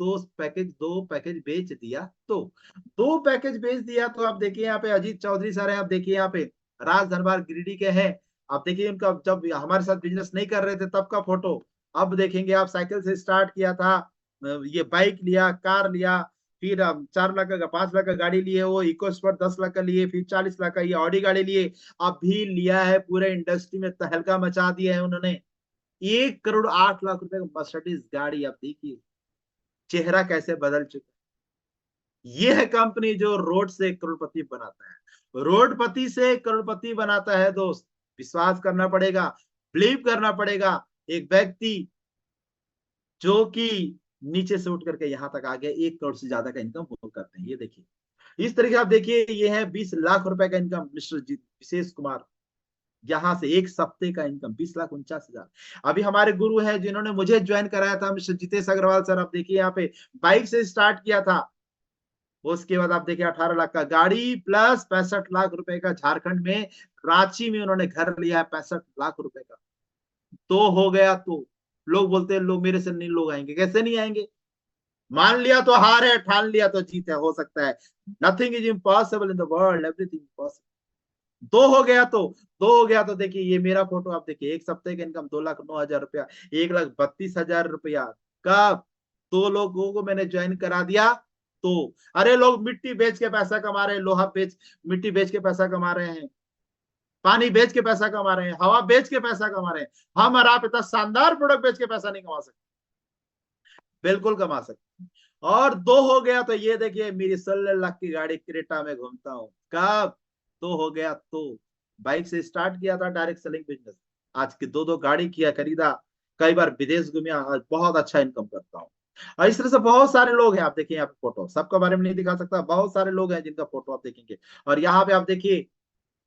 बेच दिया तो, 2 पैकेज बेच दिया तो आप देखिए यहाँ पे अजीत चौधरी सर है, आप देखिए यहाँ पे राज दरबार गिरिडीह के हैं। आप देखिए उनका जब हमारे साथ बिजनेस नहीं कर रहे थे तब का फोटो। अब देखेंगे आप, साइकिल से स्टार्ट किया था, ये बाइक लिया, कार लिया, फिर 4 लाख का 5 लाख का गाड़ी लिए, वो इको स्पोर्ट 10 लाख का लिए, फिर 40 लाख का ये ऑडी गाड़ी लिए। अभी लिया है, पूरे इंडस्ट्री में तहलका मचा दिया है उन्होंने। 1,08,00,000 रुपए का मर्सिडीज गाड़ी, आप देखिए चेहरा कैसे बदल चुका है। ये है कंपनी जो रोड से करोड़पति बनाता है, रोडपति से करोड़पति बनाता है दोस्त। विश्वास करना पड़ेगा, बिलीव करना पड़ेगा। एक व्यक्ति जो कि नीचे से उठ करके यहां तक आ गया, 1 करोड़ से ज्यादा का इनकम वो करते हैं। ये देखिए इस तरीके आप देखिए, ये है 20 लाख रुपए का इनकम मिस्टर विशेष कुमार। यहाँ से एक सप्ते का इनकम 20,49,000। अभी हमारे गुरु है जिन्होंने मुझे ज्वाइन कराया था, मिस्टर जितेश अग्रवाल सर। आप देखिए यहाँ पे बाइक से स्टार्ट किया था, उसके बाद आप देखिए 18 लाख का गाड़ी प्लस 65 लाख रुपए का झारखंड में रांची में उन्होंने घर लिया है 65 लाख रुपए का। 2 हो गया तो लोग बोलते हैं लोग मेरे से नहीं लोग आएंगे, कैसे नहीं आएंगे? मान लिया तो हार है, ठान लिया तो जीत है, हो सकता है। Nothing is impossible in the world, everything possible. 2 हो गया तो देखिए ये मेरा फोटो, आप देखिए एक सप्ताह का इनकम 2,09,000 रुपया, 1,32,000 रुपया। कब? 2 लोगों को मैंने ज्वाइन करा दिया तो। अरे लोग मिट्टी बेच के पैसा कमा रहे हैं, लोहा बेच, मिट्टी बेच के पैसा कमा रहे हैं, पानी बेच के पैसा कमा रहे हैं, हवा बेच के पैसा कमा रहे हैं। हम और आप इतना शानदार प्रोडक्ट बेच के पैसा नहीं कमा सकते? बिल्कुल कमा सकते। और 2 हो गया तो ये देखिए मेरी 16 लाख की गाड़ी क्रेटा में घूमता हूँ। कब? 2 हो गया तो बाइक से स्टार्ट किया था डायरेक्ट सेलिंग बिजनेस, आज की 2-2 गाड़ी किया, खरीदा, कई बार विदेश घूमिया, आज बहुत अच्छा इनकम करता हूँ। और इस तरह से बहुत सारे लोग हैं, आप देखिए यहाँ पे फोटो, सबका बारे में नहीं दिखा सकता, बहुत सारे लोग हैं जिनका फोटो आप देखेंगे। और यहाँ पे आप देखिए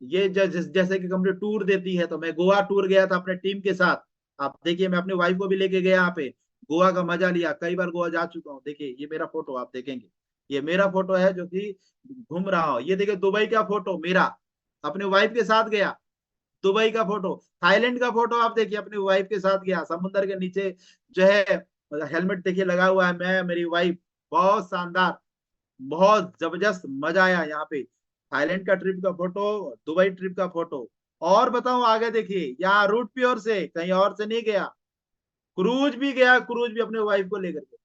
ये जैसे कि कंपनी टूर देती है, तो मैं गोवा टूर गया था अपने टीम के साथ। आप देखिए मैं अपनी वाइफ को भी लेके गया यहाँ पे, गोवा का मजा लिया, कई बार गोवा जा चुका हूँ। देखिए ये मेरा फोटो आप देखेंगे, ये मेरा फोटो है जो कि घूम रहा हूँ। ये देखिए दुबई का फोटो मेरा, अपने वाइफ के साथ गया। दुबई का फोटो, थाईलैंड का फोटो आप देखिए, अपनी वाइफ के साथ गया, समुद्र के नीचे जो है हेलमेट देखिए लगा हुआ है, मैं मेरी वाइफ, बहुत शानदार, बहुत जबरदस्त मजा आया यहाँ पे। थाईलैंड का ट्रिप का फोटो, दुबई ट्रिप का फोटो। और बताऊं आगे देखिए, यहाँ रूट प्योर से कहीं और से नहीं गया, क्रूज भी गया, क्रूज भी अपने वाइफ को लेकर के।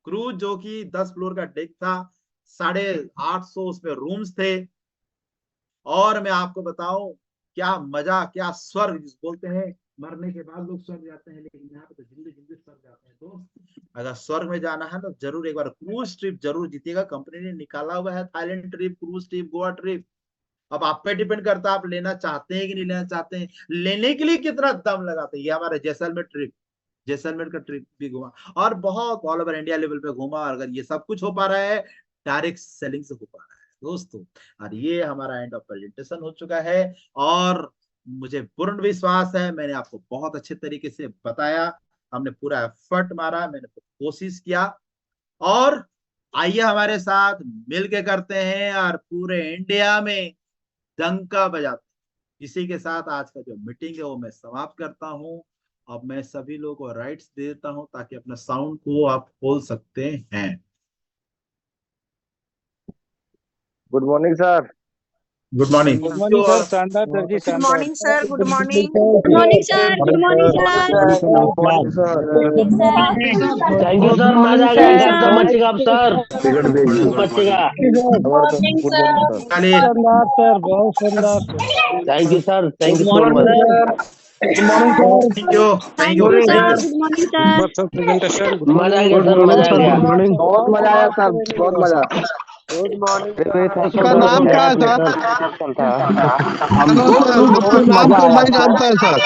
क्रूज जो कि 10 फ्लोर का डेक था, 850 उसमें रूम्स थे। और मैं आपको बताऊं क्या मजा, क्या स्वर्ग जिस बोलते हैं, मरने के बाद लोग स्वर्ग जाते हैं, लेकिन यहाँ पे तो जिंदगी जिंदगी स्वर्ग जाते हैं दोस्त। अगर स्वर्ग में जाना है तो जरूर एक बार क्रूज ट्रिप जरूर जीतिएगा। कंपनी ने निकाला हुआ है Thailand trip, cruise trip, Goa trip. अब आप पे डिपेंड करता है आप लेना चाहते हैं कि नहीं लेना चाहते हैं, लेने के लिए कितना दम लगाते हैं। ये हमारे जैसलमेर ट्रिप, जैसलमेर का ट्रिप भी घुमा, और बहुत ऑल ओवर इंडिया लेवल पे घूमा। और अगर ये सब कुछ हो पा रहा है, डायरेक्ट सेलिंग से हो पा रहा है दोस्तों। और ये हमारा एंड ऑफ प्रेजेंटेशन हो चुका है। और मुझे पूर्ण विश्वास है मैंने आपको बहुत अच्छे तरीके से बताया, हमने पूरा एफर्ट मारा, मैंने कोशिश किया। और आइए हमारे साथ मिलके करते हैं और पूरे इंडिया में डंका बजाते हैं। इसी के साथ आज का जो मीटिंग है वो मैं समाप्त करता हूँ। अब मैं सभी लोगों को राइट्स देता हूँ ताकि अपना साउंड को आप खोल सकते हैं। Good morning sir. Good morning. Good morning sir, शानदार सर जी, गुड शानदार। Morning sir, good morning. Good morning sir, good morning good sir. Morning sir. Morning sir. Thank you sir, मजा आ गया एकदम मचेगा अब सर, टिकट भेजिए मचेगा। हमारे तो morning good sir. Morning sir. चलिए, शानदार सर, बहुत शानदार sir. Thank you sir, thank you so much. Thank you, thank thank you. You sir, good morning sir. मजा आ गया सर, मजा आ गया। बहुत मजा आया सर, बहुत मजा। गुड मॉर्निंग उसका नाम क्या है सर? हेलो सर, उसका नाम तो नहीं जानता है सर।